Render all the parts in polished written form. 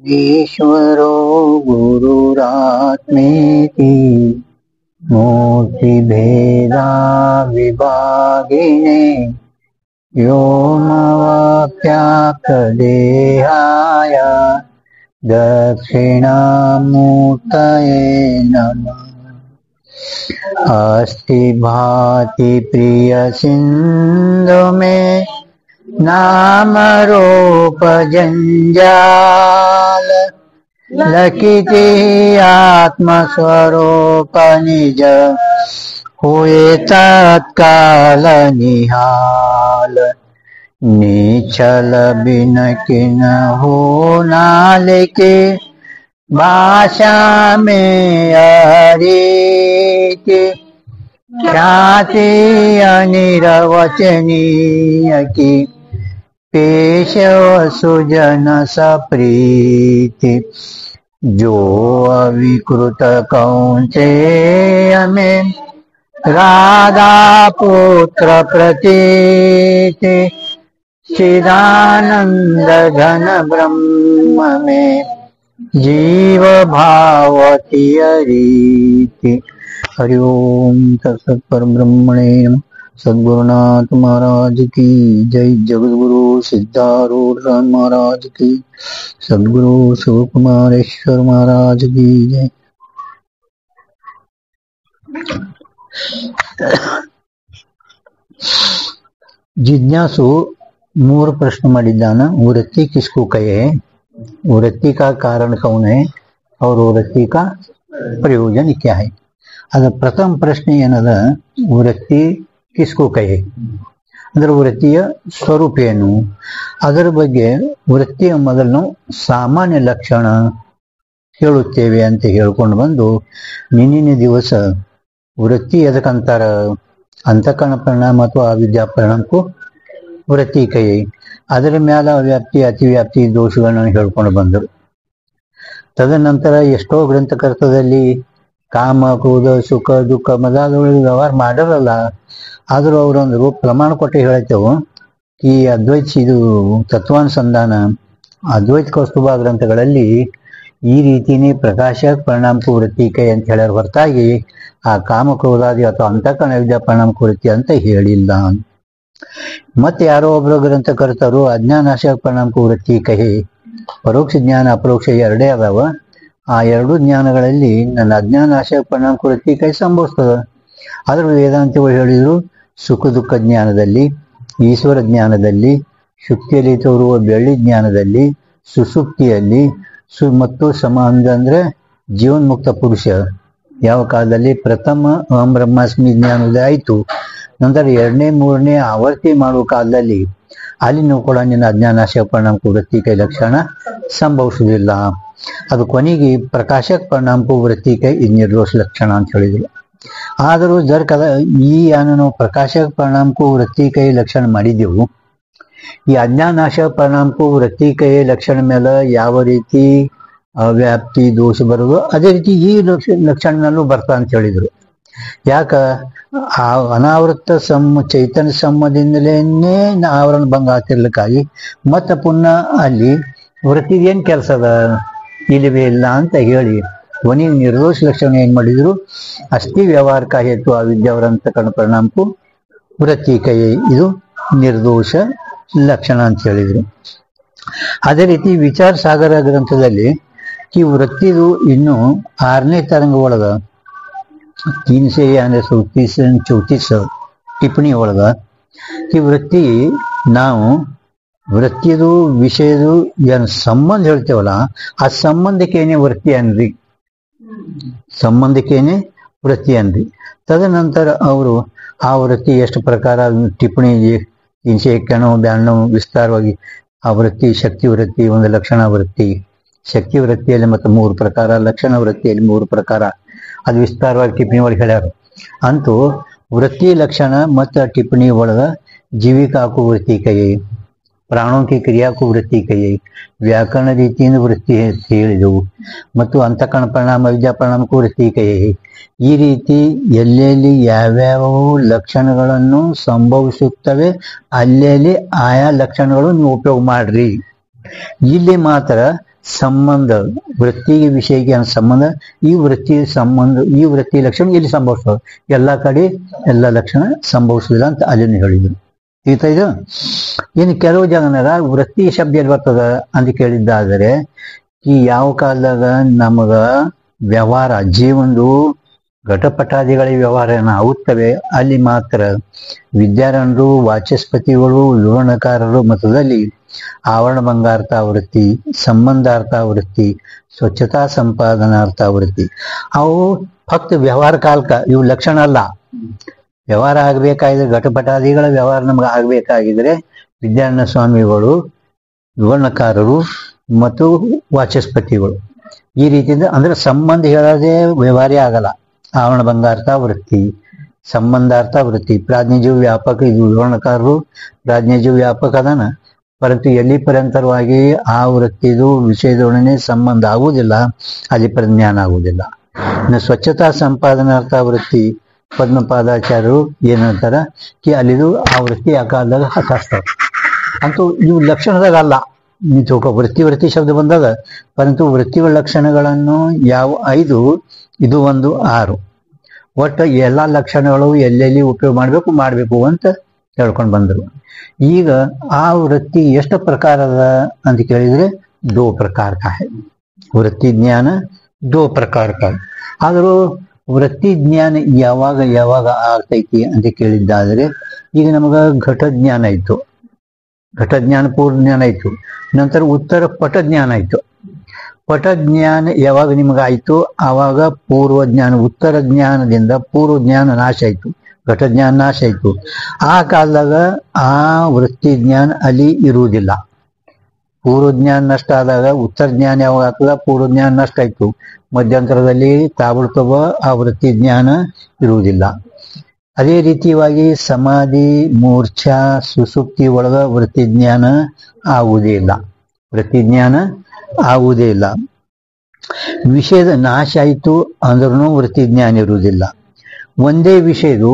ईश्वरो गुरुरात्मेति मूर्तिभेदा विभागिने व्योमवक्त्रदेहाय दक्षिणामूर्तये नमः। अस्ति भाति प्रियसिन्धु मे नाम रूप जंजाल लकिति आत्मस्वरूप निज हुए तत्काल निहाल। निचल बिन किन हो नालिके भाषा में अरीति ख्याति अनिर्वचनीय की पेशव सुजन सप्रीति। जो अविकृत कौन्तेय में राधा पुत्र प्रतीति चिदानंद घन ब्रह्म में जीव भावती रीति। हरि ओम तत्सत परम ब्रह्मणे नमः। सद्गुरुनाथ महाराज की जय। जगद्गुरु सिद्धारूढ़ महाराज की, सद्गुरु शिवकुमारेश्वर महाराज की जय। जिज्ञासु मूर प्रश्न ಮಾಡಿದ್ದಾನ। वृत्ति किसको कहे, वृत्ति का कारण कौन है और वृत्ति का प्रयोजन क्या है। अद प्रथम प्रश्न ಏನದ, वृत्ति किसको कहे ಅಂದ್ರೆ ವೃತ್ತಿಯ ಸ್ವರೂಪ ಏನು, ಅದರ ಬಗ್ಗೆ ವೃತ್ತಿಯ ಮೊದಲು ನಾವು ಸಾಮಾನ್ಯ ಲಕ್ಷಣ ಹೇಳುತ್ತೇವೆ ಅಂತ ಹೇಳ್ಕೊಂಡು ಬಂದು ನಿನ್ನಿನ ದಿವಸ ವೃತ್ತಿ ಎದಕ್ಕಂತಾರ, ಅಂತಃಕರಣ ಪರಿಣಾಮ ಅಥವಾ ಅವಿದ್ಯಾ ಪರಿಣಾಮಕ್ಕೂ ವೃತ್ತಿ ಕೈ, ಅದರ ಮ್ಯಾಲ ವ್ಯಾಪ್ತಿ ಅತಿವ್ಯಾಪ್ತಿ ದೋಷಗಳನ್ನ ಹೇಳ್ಕೊಂಡು ಬಂದರು. ತದನಂತರ ಎಷ್ಟೋ ಗ್ರಂಥಕರ್ತದಲ್ಲಿ ಕಾಮ ಕ್ರೋಧ ಸುಖ ದುಃಖ ಮೊದಲಾದವುಗಳಿಗೆ ವ್ಯವಹಾರ ಮಾಡಿರಲ್ಲ, ಆದರೂ ಅವರೊಂದು ಪ್ರಮಾಣ ಕೊಟ್ಟು ಹೇಳ್ತೇವೆ ಈ ಅದ್ವೈತ ಇದು ತತ್ವಾನುಸಂಧಾನ ಅದ್ವೈತ ಕೌಸ್ತುಭ ಗ್ರಂಥಗಳಲ್ಲಿ ಈ ರೀತಿನೇ ಪ್ರಕಾಶ ಪರಿಣಾಮಕ್ಕೂ ವೃತ್ತಿ ಕೈ ಅಂತ ಹೇಳ್ಯಾರ ಹೊರತಾಗಿ ಆ ಕಾಮ ಕ್ರೋಧಾದಿ ಅಥವಾ ಅಂತಃಕರಣ ವಿದ್ಯಾ ಪರಿಣಾಮಕ್ಕೂ ವೃತ್ತಿ ಅಂತ ಹೇಳಿಲ್ಲ. ಮತ್ತೆ ಯಾರೋ ಒಬ್ಬರು ಗ್ರಂಥಕರ್ತರು ಅಜ್ಞಾನಾಶ ಪರಿಣಾಮಕ್ಕೂ ವೃತ್ತಿ ಕೈ, ಪರೋಕ್ಷ ಜ್ಞಾನ ಅಪರೋಕ್ಷ ಎರಡೇ ಅದಾವ, ಆ ಎರಡು ಜ್ಞಾನಗಳಲ್ಲಿ ನನ್ನ ಅಜ್ಞಾನಾಶ ಪರಿಣಾಮಕ್ಕೂ ವೃತ್ತಿ ಕೈ ಸಂಭವಿಸ್ತದ. ಆದ್ರೂ ವೇದಾಂತಿಗಳು ಹೇಳಿದ್ರು ಸುಖ ದುಃಖ ಜ್ಞಾನದಲ್ಲಿ, ಈಶ್ವರ ಜ್ಞಾನದಲ್ಲಿ, ಶುಕ್ತಿಯಲ್ಲಿ ತೋರುವ ಬೆಳ್ಳಿ ಜ್ಞಾನದಲ್ಲಿ, ಸುಸುಪ್ತಿಯಲ್ಲಿ ಮತ್ತು ಸಮಾನ ಅಂದ್ರೆ ಜೀವನ್ಮುಕ್ತ ಪುರುಷ ಯಾವ ಕಾಲದಲ್ಲಿ ಪ್ರಥಮ ಅಹಂ ಬ್ರಹ್ಮಾಸ್ಮಿ ಜ್ಞಾನೋದಯ ಆಯಿತು, ನಂತರ ಎರಡನೇ ಮೂರನೇ ಆವರ್ತಿ ಮಾಡುವ ಕಾಲದಲ್ಲಿ ಅಲ್ಲಿ ನೀವು ಕೂಡ ನಿನ್ನ ಅಜ್ಞಾನಾಶ ಪರಿಣಾಮಕ್ಕೂ ವೃತ್ತಿ ಕೈ ಲಕ್ಷಣ ಸಂಭವಿಸುವುದಿಲ್ಲ. ಅದು ಕೊನೆಗೆ ಪ್ರಕಾಶಕ ಪರಿಣಾಮಕ್ಕೂ ವೃತ್ತಿ ಕೈ ನಿರ್ದೋಷ ಲಕ್ಷಣ ಅಂತ ಹೇಳಿದ್ರು. ಆದರೂ ಜರ್ಕದ ಈ ನಾವು ಪ್ರಕಾಶಕ ಪರಿಣಾಮಕ್ಕೂ ವೃತ್ತಿ ಕೈ ಲಕ್ಷಣ ಮಾಡಿದೆವು, ಈ ಅಜ್ಞಾನಾಶ ಪರಿಣಾಮಕ್ಕೂ ವೃತ್ತಿ ಕೈ ಲಕ್ಷಣ ಮೇಲೆ ಯಾವ ರೀತಿ ಅವ್ಯಾಪ್ತಿ ದೋಷ ಬರೋದು ಅದೇ ರೀತಿ ಈ ಲಕ್ಷಣನಲ್ಲೂ ಬರ್ತಾ ಅಂತ ಹೇಳಿದ್ರು. ಯಾಕ ಆ ಅನಾವೃತ ಚೈತನ್ಯ ಸಮ್ಮದಿಂದಲೇ ಆವರಣ ಭಂಗ ಆಗ್ತಿರ್ಲಿಕ್ಕಾಗಿ ಮತ್ತೆ ಪುನಃ ಅಲ್ಲಿ ವೃತ್ತಿದ ಏನ್ ಕೆಲಸದ ಇಲ್ಲವೇ ಇಲ್ಲ ಅಂತ ಹೇಳಿ ಕೊನೆಯ ನಿರ್ದೋಷ ಲಕ್ಷಣ ಏನ್ ಮಾಡಿದ್ರು, ಅಸ್ಥಿ ವ್ಯವಹಾರಕ ಹೇತು ಅವಿದ್ಯಾವರಂತಕರಣ ಪರಿಣಾಮಕ್ಕೂ ವೃತ್ತಿ ಕೈ ಇದು ನಿರ್ದೋಷ ಲಕ್ಷಣ ಅಂತ ಹೇಳಿದ್ರು. ಅದೇ ರೀತಿ ವಿಚಾರ ಸಾಗರ ಗ್ರಂಥದಲ್ಲಿ ಈ ವೃತ್ತಿದು ಇನ್ನು 6ನೇ ತರಂಗ ಒಳಗ 334 ಟಿಪ್ಪಣಿ ಒಳಗ ಈ ವೃತ್ತಿ ನಾವು ವೃತ್ತಿದು ವಿಷಯದು ಏನು ಸಂಬಂಧ ಹೇಳ್ತೇವಲ್ಲ ಆ ಸಂಬಂಧಕ್ಕೇನೆ ವೃತ್ತಿ ಅನ್ರಿ, ಸಂಬಂಧಕ್ಕೇನೆ ವೃತ್ತಿ ಅನ್ರಿ. ತದನಂತರ ಅವರು ಆ ವೃತ್ತಿ ಎಷ್ಟು ಪ್ರಕಾರ ಟಿಪ್ಪಣಿ 391 ವಿಸ್ತಾರವಾಗಿ ಆ ವೃತ್ತಿ ಶಕ್ತಿ ವೃತ್ತಿ ಒಂದು ಲಕ್ಷಣ ವೃತ್ತಿ, ಶಕ್ತಿ ವೃತ್ತಿಯಲ್ಲಿ ಮತ್ತು 3 ಪ್ರಕಾರ, ಲಕ್ಷಣ ವೃತ್ತಿಯಲ್ಲಿ 3 ಪ್ರಕಾರ, ಅದು ವಿಸ್ತಾರವಾಗಿ ಟಿಪ್ಪಣಿ ಒಳಗೆ ಹೇಳ್ಯಾರ. ಅಂತೂ ವೃತ್ತಿ ಲಕ್ಷಣ ಮತ್ತು ಟಿಪ್ಪಣಿ ಒಳಗ ಜೀವಿಕಾ को वृत्ति कही, ಪ್ರಾಣೋं की क्रिया को वृत्ति कही, ವ್ಯಾಕರಣ ರೀತಿಯಿಂದ ವೃತ್ತಿ ಹೇಳಿದೆವು ಮತ್ತು ಅಂತಃಕರಣ ಪರಿಣಾಮ ವಿದ್ಯಾ ಪರಿಣಾಮಕ್ಕೂ ವೃತ್ತಿ ಕಹಿ. ಈ ರೀತಿ ಎಲ್ಲೆಲ್ಲಿ ಯಾವ್ಯಾವ ಲಕ್ಷಣಗಳನ್ನು ಸಂಭವಿಸುತ್ತವೆ ಅಲ್ಲೆಲ್ಲಿ ಆಯಾ ಲಕ್ಷಣಗಳು ನೀವು ಉಪಯೋಗ ಮಾಡ್ರಿ. ಇಲ್ಲಿ ಮಾತ್ರ ಸಂಬಂಧ ವೃತ್ತಿಗೆ ವಿಷಯಕ್ಕೆ ಸಂಬಂಧ, ಈ ವೃತ್ತಿ ಸಂಬಂಧ, ಈ ವೃತ್ತಿ ಲಕ್ಷಣ ಇಲ್ಲಿ ಸಂಭವಿಸ್ತದೆ, ಎಲ್ಲ ಕಡೆ ಎಲ್ಲ ಲಕ್ಷಣ ಸಂಭವಿಸುದಿಲ್ಲ ಅಂತ ಅಲ್ಲಿನ ಹೇಳಿದ್ರು. ಈತ ಇದು ಇನ್ನು ಕೆಲವು ಜನರ ವೃತ್ತಿ ಶಬ್ದ ಎಲ್ಲಿ ಬರ್ತದ ಅಂತ ಕೇಳಿದ್ದಾದರೆ, ಈ ಯಾವ ಕಾಲದಾಗ ನಮಗ ವ್ಯವಹಾರ ಜೀವನದು ಘಟಪಟಾದಿಗಳ ವ್ಯವಹಾರ ಆಗುತ್ತವೆ ಅಲ್ಲಿ ಮಾತ್ರ ವಿದ್ಯಾರಣ್ಯರು, ವಾಚಸ್ಪತಿಗಳು, ವಿವರಣಕಾರರು ಮತದಲ್ಲಿ ಆವರಣ ಭಂಗಾರ್ಥ ವೃತ್ತಿ, ಸಂಬಂಧಾರ್ಥ ವೃತ್ತಿ, ಸ್ವಚ್ಛತಾ ಸಂಪಾದನಾರ್ಥ ವೃತ್ತಿ ಅವು ಫಕ್ತ ವ್ಯವಹಾರ ಕಾಲಕ, ಇವು ಲಕ್ಷಣ ಅಲ್ಲ. ವ್ಯವಹಾರ ಆಗ್ಬೇಕಾಗಿದ್ರೆ ಘಟಪಟಾದಿಗಳ ವ್ಯವಹಾರ ನಮ್ಗೆ ಆಗ್ಬೇಕಾಗಿದ್ರೆ ವಿದ್ಯಾರಣ್ಯ ಸ್ವಾಮಿಗಳು, ವಿವರಣಕಾರರು ಮತ್ತು ವಾಚಸ್ಪತಿಗಳು ಈ ರೀತಿಯಿಂದ ಅಂದ್ರೆ ಸಂಬಂಧ ಹೇಳೋದೇ ವ್ಯವಹಾರೇ ಆಗಲ್ಲ. ಆವರಣ ಭಂಗಾರ್ಥ ವೃತ್ತಿ, ಸಂಬಂಧಾರ್ಥ ವೃತ್ತಿ, ಪ್ರಾಜ್ಞಜೀವ ವ್ಯಾಪಕ, ಇದು ವಿವರಣಕಾರರು ಪ್ರಾಜ್ಞಜೀವ ವ್ಯಾಪಕ ಅದಾನ, ಪರಂತು ಎಲ್ಲಿ ಪರ್ಯಂತರವಾಗಿ ಆ ವೃತ್ತಿದು ವಿಷಯದೊಡನೆ ಸಂಬಂಧ ಆಗುವುದಿಲ್ಲ, ಅಲ್ಲಿ ಪ್ರಜ್ಞಾನ ಆಗುವುದಿಲ್ಲ. ಇನ್ನು ಸ್ವಚ್ಛತಾ ಸಂಪಾದನಾರ್ಥ ವೃತ್ತಿ ಪದ್ಮಪಾದಾಚಾರ್ಯರು ಏನಂತಾರ ಕಿ ಅಲ್ಲಿದು ಆ ವೃತ್ತಿ ಆ ಕಾಲದಾಗ ಹತಾಸ್ತಾವ ಅಂತೂ ಇವು ಲಕ್ಷಣದಾಗ ಅಲ್ಲ. ನೀವು ವೃತ್ತಿ ಶಬ್ದ ಬಂದಾಗ ಪರಂತು ವೃತ್ತಿಗಳ ಲಕ್ಷಣಗಳನ್ನು ಯಾವ 5 ಇದು 1 6 ಒಟ್ಟು ಎಲ್ಲ ಲಕ್ಷಣಗಳು ಎಲ್ಲೆಲ್ಲಿ ಉಪಯೋಗ ಮಾಡಬೇಕು ಅಂತ ಹೇಳ್ಕೊಂಡು ಬಂದರು. ಈಗ ಆ ವೃತ್ತಿ ಎಷ್ಟು ಪ್ರಕಾರದ ಅಂತ ಕೇಳಿದ್ರೆ 2 ಪ್ರಕಾರ का है. ವೃತ್ತಿ ಜ್ಞಾನ 2 ಪ್ರಕಾರ का. ಆದರೂ ವೃತ್ತಿ ಜ್ಞಾನ ಯಾವಾಗ ಆಗ್ತೈತಿ ಅಂತ ಕೇಳಿದ್ದಾದರೆ, ಈಗ ನಮಗ ಘಟ ಜ್ಞಾನ ಆಯ್ತು, ಘಟ ಜ್ಞಾನ ಪೂರ್ವ ಜ್ಞಾನ ಆಯ್ತು, ನಂತರ ಉತ್ತರ ಪಟ ಜ್ಞಾನ ಆಯ್ತು. ಪಟ ಜ್ಞಾನ ಯಾವಾಗ ನಿಮಗಾಯ್ತು ಆವಾಗ ಪೂರ್ವ ಜ್ಞಾನ, ಉತ್ತರ ಜ್ಞಾನದಿಂದ ಪೂರ್ವ ಜ್ಞಾನ ನಾಶ ಆಯ್ತು, ಘಟ ಜ್ಞಾನ ನಾಶ ಆಯ್ತು. ಆ ಕಾಲದಾಗ ಆ ವೃತ್ತಿ ಜ್ಞಾನ ಅಲ್ಲಿ ಇರುವುದಿಲ್ಲ. ಪೂರ್ವ ಜ್ಞಾನ ನಷ್ಟ ಆದಾಗ ಉತ್ತರ ಜ್ಞಾನ ಯಾವಾಗ ಆಗ್ತದ, ಪೂರ್ವ ಜ್ಞಾನ ನಷ್ಟ ಆಯ್ತು, ಮಧ್ಯಂತರದಲ್ಲಿ ತಾಬಡ್ತೊಬ್ಬ ಆ ವೃತ್ತಿ ಜ್ಞಾನ ಇರುವುದಿಲ್ಲ. ಅದೇ ರೀತಿಯಾಗಿ ಸಮಾಧಿ, ಮೂರ್ಛಾ, ಸುಸುಪ್ತಿ ಒಳಗ ವೃತ್ತಿ ಜ್ಞಾನ ಆಗುವುದೇ ಇಲ್ಲ, ವೃತ್ತಿ ಜ್ಞಾನ ಆಗುವುದೇ ಇಲ್ಲ. ವಿಷಯದ ನಾಶ ಆಯಿತು ಅಂದ್ರೂ ವೃತ್ತಿ ಜ್ಞಾನ ಇರುವುದಿಲ್ಲ. ಒಂದೇ ವಿಷಯದು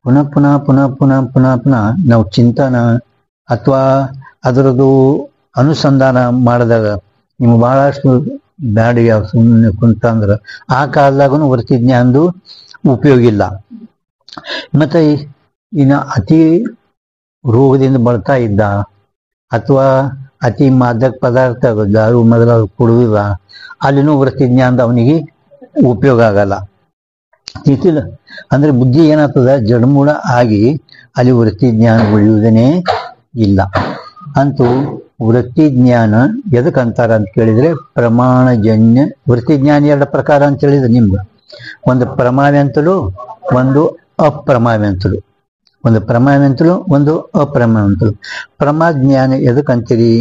ಪುನಃ ಪುನಃ ಪುನಃ ಪುನಃ ಪುನಃ ಪುನಃ ನಾವು ಚಿಂತನ ಅಥವಾ ಅದರದ್ದು ಅನುಸಂಧಾನ ಮಾಡಿದಾಗ ನಿಮ್ಗೆ ಬಹಳಷ್ಟು ಬ್ಯಾಡಿ ಸುಮ್ಮನೆ ಕುಂತಂದ್ರೆ ಆ ಕಾಲದಾಗೂ ವೃತ್ತಿ ಜ್ಞಾನದು ಉಪಯೋಗ ಇಲ್ಲ. ಮತ್ತೆ ಇನ್ನು ಅತಿ ರೋಗದಿಂದ ಬಳತಾ ಇದ್ದ ಅಥವಾ ಅತಿ ಮಾದಕ ಪದಾರ್ಥ ದಾರು ಮೊದಲಾದ ಕುಡಿದ ಅಲ್ಲಿನೂ ವೃತ್ತಿ ಜ್ಞಾನದ ಅವನಿಗೆ ಉಪಯೋಗ ಆಗಲ್ಲ. ತಿಳ್ತಿಲ್ಲ ಅಂದ್ರೆ ಬುದ್ಧಿ ಏನಾಗ್ತದ ಜಡಮೂಳ ಆಗಿ ಅಲ್ಲಿ ವೃತ್ತಿ ಜ್ಞಾನ ಉಳಿಯುವುದನೇ ಇಲ್ಲ. ಅಂತೂ ವೃತ್ತಿ ಜ್ಞಾನ ಎದಕ್ಕಂತಾರ ಅಂತ ಕೇಳಿದ್ರೆ ಪ್ರಮಾಣಜನ್ಯ ವೃತ್ತಿ ಜ್ಞಾನ 2 ಪ್ರಕಾರ ಅಂತ ಹೇಳಿದ್ರೆ ನಿಮ್ಗೆ ಒಂದು ಪ್ರಮಾವ್ಯಂತಲು ಒಂದು ಅಪ್ರಮಾವ್ಯಂತಲು, ಒಂದು ಪ್ರಮಾವ್ಯಂತಲು ಒಂದು ಅಪ್ರಮಾವ್ಯಂತಲು. ಪ್ರಮಾ ಜ್ಞಾನ ಎದಕ್ಕಂತೀರಿ,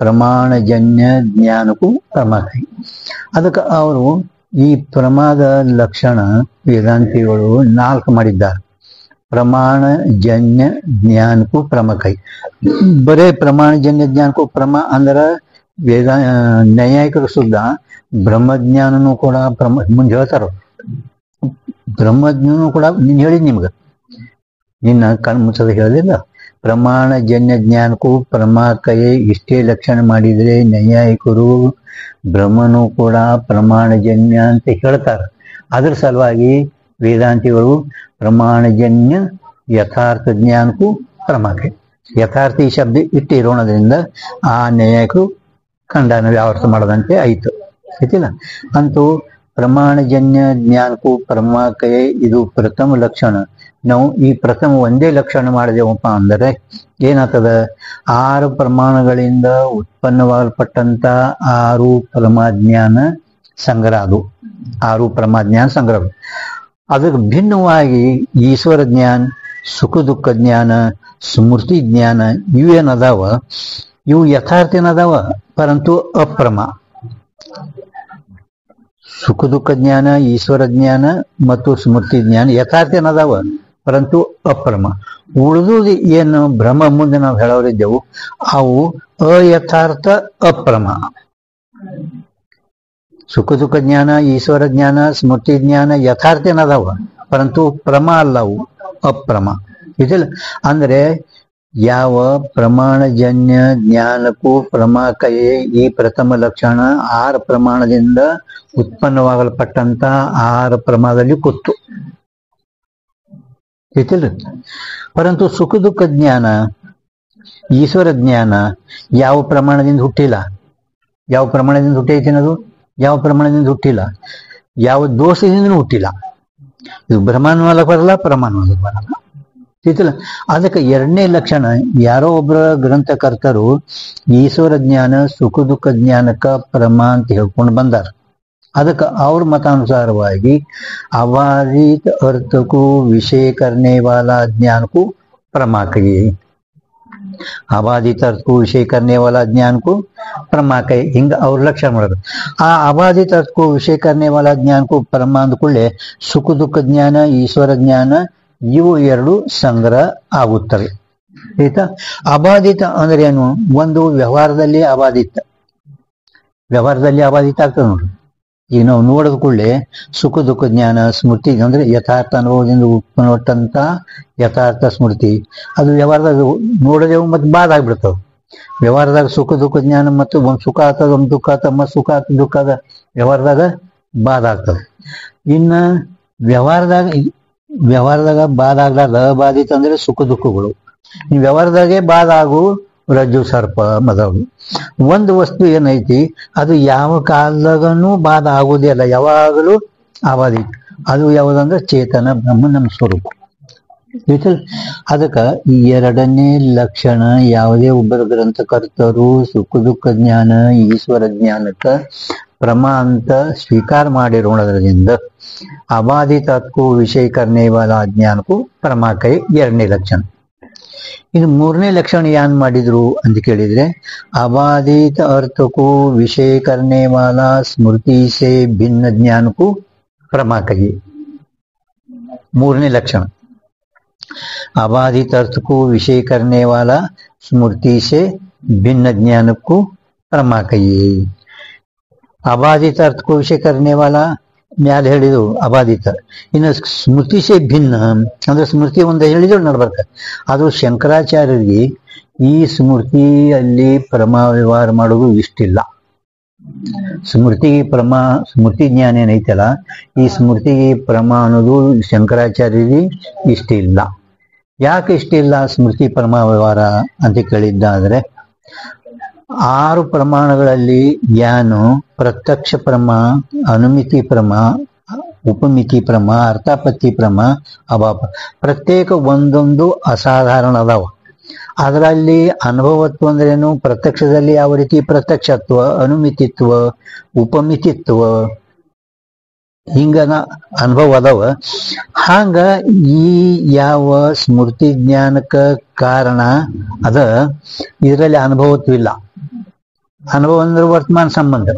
ಪ್ರಮಾಣಜನ್ಯ ಜ್ಞಾನಕ್ಕೂ ಪ್ರಮಾಕೈ. ಅದಕ್ಕೆ ಅವರು ಈ ಪ್ರಮಾದ ಲಕ್ಷಣ ವೇದಾಂತಿಗಳು 4 ಮಾಡಿದ್ದಾರೆ. ಪ್ರಮಾಣಜನ್ಯ ಜ್ಞಾನಕ್ಕೂ ಪ್ರಮಕೈ. ಬರೇ ಪ್ರಮಾಣಜನ್ಯ ಜ್ಞಾನಕ್ಕೂ ಅಂದ್ರೆ ನೈಯಾಯಿಕರು ಶುದ್ಧ ಬ್ರಹ್ಮಜ್ಞಾನನೂ ಕೂಡ ಮುಂದೆ ಹೇಳ್ತಾರ. ಬ್ರಹ್ಮಜ್ಞಾನೂ ಕೂಡ ನೀನು ಹೇಳಿದ್ ನಿಮ್ಗೆ, ನಿನ್ನ ಕಣ್ಣು ಮುಚ್ಚದ ಹೇಳಲಿಲ್ಲ. ಪ್ರಮಾಣಜನ್ಯ ಜ್ಞಾನಕ್ಕೂ ಪ್ರಮಾಕಯೇ ಇಷ್ಟೇ ಲಕ್ಷಣ ಮಾಡಿದರೆ ನೈಯಾಯಿಕರು ಬ್ರಹ್ಮನೂ ಕೂಡ ಪ್ರಮಾಣಜನ್ಯ ಅಂತ ಹೇಳ್ತಾರೆ. ಅದ್ರ ಸಲುವಾಗಿ ವೇದಾಂತಿಗಳು ಪ್ರಮಾಣಜನ್ಯ ಯಥಾರ್ಥ ಜ್ಞಾನಕ್ಕೂ ಪ್ರಮಾಕೈ. ಯಥಾರ್ಥ ಈ ಶಬ್ದ ಇಟ್ಟು ಇರೋಣದ್ರಿಂದ ಆ ನೈಯಾಯಿಕರು ಖಂಡನ ವ್ಯಾವರ್ತ ಮಾಡದಂತೆ ಆಯಿತು, ಆಯ್ತಿಲ್ಲ. ಅಂತೂ ಪ್ರಮಾಣಜನ್ಯ ಜ್ಞಾನಕ್ಕೂ ಪ್ರಮಾಕಯೇ ಇದು ಪ್ರಥಮ ಲಕ್ಷಣ. ನಾವು ಈ ಪ್ರಥಮ ಒಂದೇ ಲಕ್ಷಣ ಮಾಡಿದೆವಪ್ಪ ಅಂದರೆ ಏನಾಗ್ತದ, 6 ಪ್ರಮಾಣಗಳಿಂದ ಉತ್ಪನ್ನವಾಗಲ್ಪಟ್ಟಂತ 6 ಪ್ರಮಾಜ್ಞಾನ ಸಂಗ್ರಹ. ಅದು 6 ಪ್ರಮಾಜ್ಞಾನ ಸಂಗ್ರಹ. ಅದಕ್ಕೆ ಭಿನ್ನವಾಗಿ ಈಶ್ವರ ಜ್ಞಾನ, ಸುಖ ದುಃಖ ಜ್ಞಾನ, ಸ್ಮೃತಿ ಜ್ಞಾನ ಇವೇನದಾವ ಇವು ಯಥಾರ್ಥ ಏನದಾವ, ಪರಂತು ಅಪ್ರಮ. ಸುಖ ದುಃಖ ಜ್ಞಾನ, ಈಶ್ವರ ಜ್ಞಾನ ಮತ್ತು ಸ್ಮೃತಿ ಜ್ಞಾನ ಯಥಾರ್ಥ ಏನದಾವ, ಪರಂತು ಅಪ್ರಮ. ಉಳಿದುದು ಏನು ಭ್ರಮ ಮುಂದೆ ನಾವು ಹೇಳೋರಿದ್ದೆವು ಅವು ಅಯಥಾರ್ಥ ಅಪ್ರಮ. ಸುಖ ದುಃಖ ಜ್ಞಾನ, ಈಶ್ವರ ಜ್ಞಾನ, ಸ್ಮೃತಿ ಜ್ಞಾನ ಯಥಾರ್ಥ ಏನದಾವ, ಪರಂತು ಪ್ರಮ ಅಲ್ಲ, ಅವು ಅಪ್ರಮ. ಇದಿಲ್ಲ ಅಂದ್ರೆ ಯಾವ ಪ್ರಮಾಣಜನ್ಯ ಜ್ಞಾನಕ್ಕೂ ಪ್ರಮಾಕಯೇ ಈ ಪ್ರಥಮ ಲಕ್ಷಣ ಆರ ಪ್ರಮಾಣದಿಂದ ಉತ್ಪನ್ನವಾಗಲ್ಪಟ್ಟಂತ ಆರ ಪ್ರಮಾಣದಲ್ಲಿ ಕೂತು ಐತಿಲ್ರಿ. ಪರಂತು ಸುಖ ದುಃಖ ಜ್ಞಾನ, ಈಶ್ವರ ಜ್ಞಾನ ಯಾವ ಪ್ರಮಾಣದಿಂದ ಹುಟ್ಟಿಲ್ಲ. ಯಾವ ಪ್ರಮಾಣದಿಂದ ಹುಟ್ಟೈತಿ ಅದು? ಯಾವ ಪ್ರಮಾಣದಿಂದ ಹುಟ್ಟಿಲ್ಲ, ಯಾವ ದೋಷದಿಂದನೂ ಹುಟ್ಟಿಲ್ಲ. ಇದು ಬ್ರಹ್ಮಾಂಡವಾಗಿ ಬರಲ್ಲ, ಪ್ರಮಾಣವಾಗಿ ಬರಲ್ಲ. ಐತಿಲ್ಲ. ಅದಕ್ಕೆ ಎರಡನೇ ಲಕ್ಷಣ ಯಾರೋ ಒಬ್ಬರ ಗ್ರಂಥಕರ್ತರು ಈಶ್ವರ ಜ್ಞಾನ ಸುಖ ದುಃಖ ಜ್ಞಾನಕ್ಕ ಪ್ರಮಾ ಅಂತ ಹೇಳ್ಕೊಂಡು ಬಂದಾರ. ಅದಕ್ಕೆ ಅವ್ರ ಮತಾನುಸಾರವಾಗಿ ಅವಾದಿತ ಅರ್ಥಕ್ಕೂ ವಿಷಯ ಕರ್ನೆ ವಾಲಾ ಜ್ಞಾನಕ್ಕೂ ಪ್ರಮಾಕಯಿ, ಅಬಾಧಿತ ಅರ್ಥಕ್ಕೂ ವಿಷಯ ಕರ್ನೆ ವಾಲಾ ಜ್ಞಾನಕ್ಕೂ ಪ್ರಮಾಕಯಿ, ಹಿಂಗ ಅವ್ರ ಲಕ್ಷಣ ಮಾಡೋದು. ಆ ಅಬಾಧಿತ ಅರ್ಥಕ್ಕೂ ವಿಷಯ ಕರ್ನೆ ವಾಲಾ ಜ್ಞಾನಕ್ಕೂ ಪ್ರಮಾ ಅಂದ್ಕೊಳ್ಳೆ ಸುಖ ದುಃಖ ಜ್ಞಾನ ಈಶ್ವರ ಜ್ಞಾನ ಇವು ಎರಡು ಸಂಗ್ರಹ ಆಗುತ್ತವೆ. ಆಯ್ತಾ? ಅಬಾಧಿತ ಅಂದ್ರೆ ಏನು? ಒಂದು ವ್ಯವಹಾರದಲ್ಲಿ ಅಬಾಧಿತ, ವ್ಯವಹಾರದಲ್ಲಿ ಅಬಾಧಿತ ಆಗ್ತದೆ ನೋಡಿ. ಈಗ ನಾವು ನೋಡಿದ ಕೂಡಲೇ ಸುಖ ದುಃಖ ಜ್ಞಾನ ಸ್ಮೃತಿ ಅಂದ್ರೆ ಯಥಾರ್ಥ ಅನುಭವದಿಂದ ಉತ್ಪನ್ನವಟ್ಟಂತ ಯಥಾರ್ಥ ಸ್ಮೃತಿ, ಅದು ವ್ಯವಹಾರದಾಗ ನೋಡದೇವು ಮತ್ತೆ ಬಾದ ಆಗ್ಬಿಡ್ತಾವ. ವ್ಯವಹಾರದಾಗ ಸುಖ ದುಃಖ ಜ್ಞಾನ ಮತ್ತು ಒಂದು ಸುಖ ಆಗ್ತದ, ಒಂದು ದುಃಖ ಆಗ್ತದ, ಮತ್ತೆ ಸುಖ ಆಗ್ತದ ದುಃಖ ಅದ, ವ್ಯವಹಾರದಾಗ ಬಾದ ಆಗ್ತದೆ. ಇನ್ನ ವ್ಯವಹಾರದಾಗ ಬಾದ ಆಗ್ಲಾರ್ದ ಅಬಾಧಿತ ಅಂದ್ರೆ ಸುಖ ದುಃಖಗಳು. ವ್ಯವಹಾರದಾಗೆ ಬಾದ ಆಗು ರಜ್ಜು ಸರ್ಪ ಮದವು. ಒಂದು ವಸ್ತು ಏನೈತಿ ಅದು ಯಾವ ಕಾಲದಾಗನು ಬಾದ ಆಗೋದೇ ಅಲ್ಲ, ಯಾವಾಗಲೂ ಅಬಾಧಿತ. ಅದು ಯಾವುದಂದ್ರೆ ಚೇತನ ಬ್ರಹ್ಮ ನಮ್ಮ ಸ್ವರೂಪ. ಅದಕ್ಕ ಈ ಎರಡನೇ ಲಕ್ಷಣ ಯಾವುದೇ ಒಬ್ಬರ ಗ್ರಂಥಕರ್ತರು ಸುಖ ದುಃಖ ಜ್ಞಾನ ಈಶ್ವರ ಜ್ಞಾನಕ್ಕ ಪ್ರಮಾ ಅಂತ ಸ್ವೀಕಾರ ಮಾಡಿರೋದ್ರಿಂದ ಅಬಾಧಿತಕ್ಕೂ ವಿಷಯ ಕರ್ನೆ ವಾಲಾ ಜ್ಞಾನಕ್ಕೂ ಪ್ರಮಾಕೈ ಎರಡನೇ ಲಕ್ಷಣ. ಇದು ಮೂರನೇ ಲಕ್ಷಣ ಏನ್ ಮಾಡಿದ್ರು ಅಂತ ಕೇಳಿದ್ರೆ ಅಬಾಧಿತ ಅರ್ಥಕ್ಕೂ ವಿಷಯ ಕರ್ನೆ ವಾಲಾ ಸ್ಮೃತಿ ಸೇ ಭಿನ್ನ ಜ್ಞಾನಕ್ಕೂ ಪ್ರಮಾಕೈ. ಮೂರನೇ ಲಕ್ಷಣ अबाधित अर्थ को विषय करने वाला स्मृति से भिन्न ज्ञान को प्रमा कहिए. अबाधित अर्थ को विषय करने वाला ಮ್ಯಾಲೆ ಹೇಳಿದ್ರು ಅಬಾಧಿತ. ಇನ್ನು ಸ್ಮೃತಿ ಸೇ ಭಿನ್ನ ಅಂದ್ರೆ ಸ್ಮೃತಿ ಒಂದು ಹೇಳಿದ್ರು ನಡ್ಬರ್ಕ. ಅದು ಶಂಕರಾಚಾರ್ಯರಿಗೆ ಈ ಸ್ಮೃತಿಯಲ್ಲಿ ಪ್ರಮಾ ವ್ಯವಹಾರ ಮಾಡೋದು ಇಷ್ಟಿಲ್ಲ. ಸ್ಮೃತಿ ಜ್ಞಾನ ಏನೈತಲ್ಲ, ಈ ಸ್ಮೃತಿಗೆ ಪ್ರಮಾ ಅನ್ನೋದು ಶಂಕರಾಚಾರ್ಯರಿಗೆ ಇಷ್ಟಿಲ್ಲ. ಯಾಕೆ ಇಷ್ಟಿಲ್ಲ ಸ್ಮೃತಿ ಪ್ರಮಾ ವ್ಯವಹಾರ ಅಂತ ಕೇಳಿದ್ದಾದ್ರೆ, 6 ಪ್ರಮಾಣಗಳಲ್ಲಿ ಜ್ಞಾನ ಪ್ರತ್ಯಕ್ಷ ಪ್ರಮಾ, ಅನುಮಿತಿ ಪ್ರಮಾ, ಉಪಮಿತಿ ಪ್ರಮಾ, ಅರ್ಥಾಪತ್ತಿ ಪ್ರಮಾ, ಅಭಾಪ ಪ್ರತ್ಯೇಕ ಒಂದೊಂದು ಅಸಾಧಾರಣ ಅದಾವ. ಅದರಲ್ಲಿ ಅನುಭವತ್ವ ಅಂದ್ರೇನು? ಪ್ರತ್ಯಕ್ಷದಲ್ಲಿ ಯಾವ ರೀತಿ ಪ್ರತ್ಯಕ್ಷತ್ವ, ಅನುಮಿತಿತ್ವ, ಉಪಮಿತಿತ್ವ ಹಿಂಗ ಅನುಭವ ಅದಾವ. ಹಂಗ ಈ ಯಾವ ಸ್ಮೃತಿ ಜ್ಞಾನಕ್ಕ ಕಾರಣ ಅದ, ಇದರಲ್ಲಿ ಅನುಭವತ್ವಿಲ್ಲ. ಅನುಭವ ಅಂದ್ರೆ ವರ್ತಮಾನ ಸಂಬಂಧ.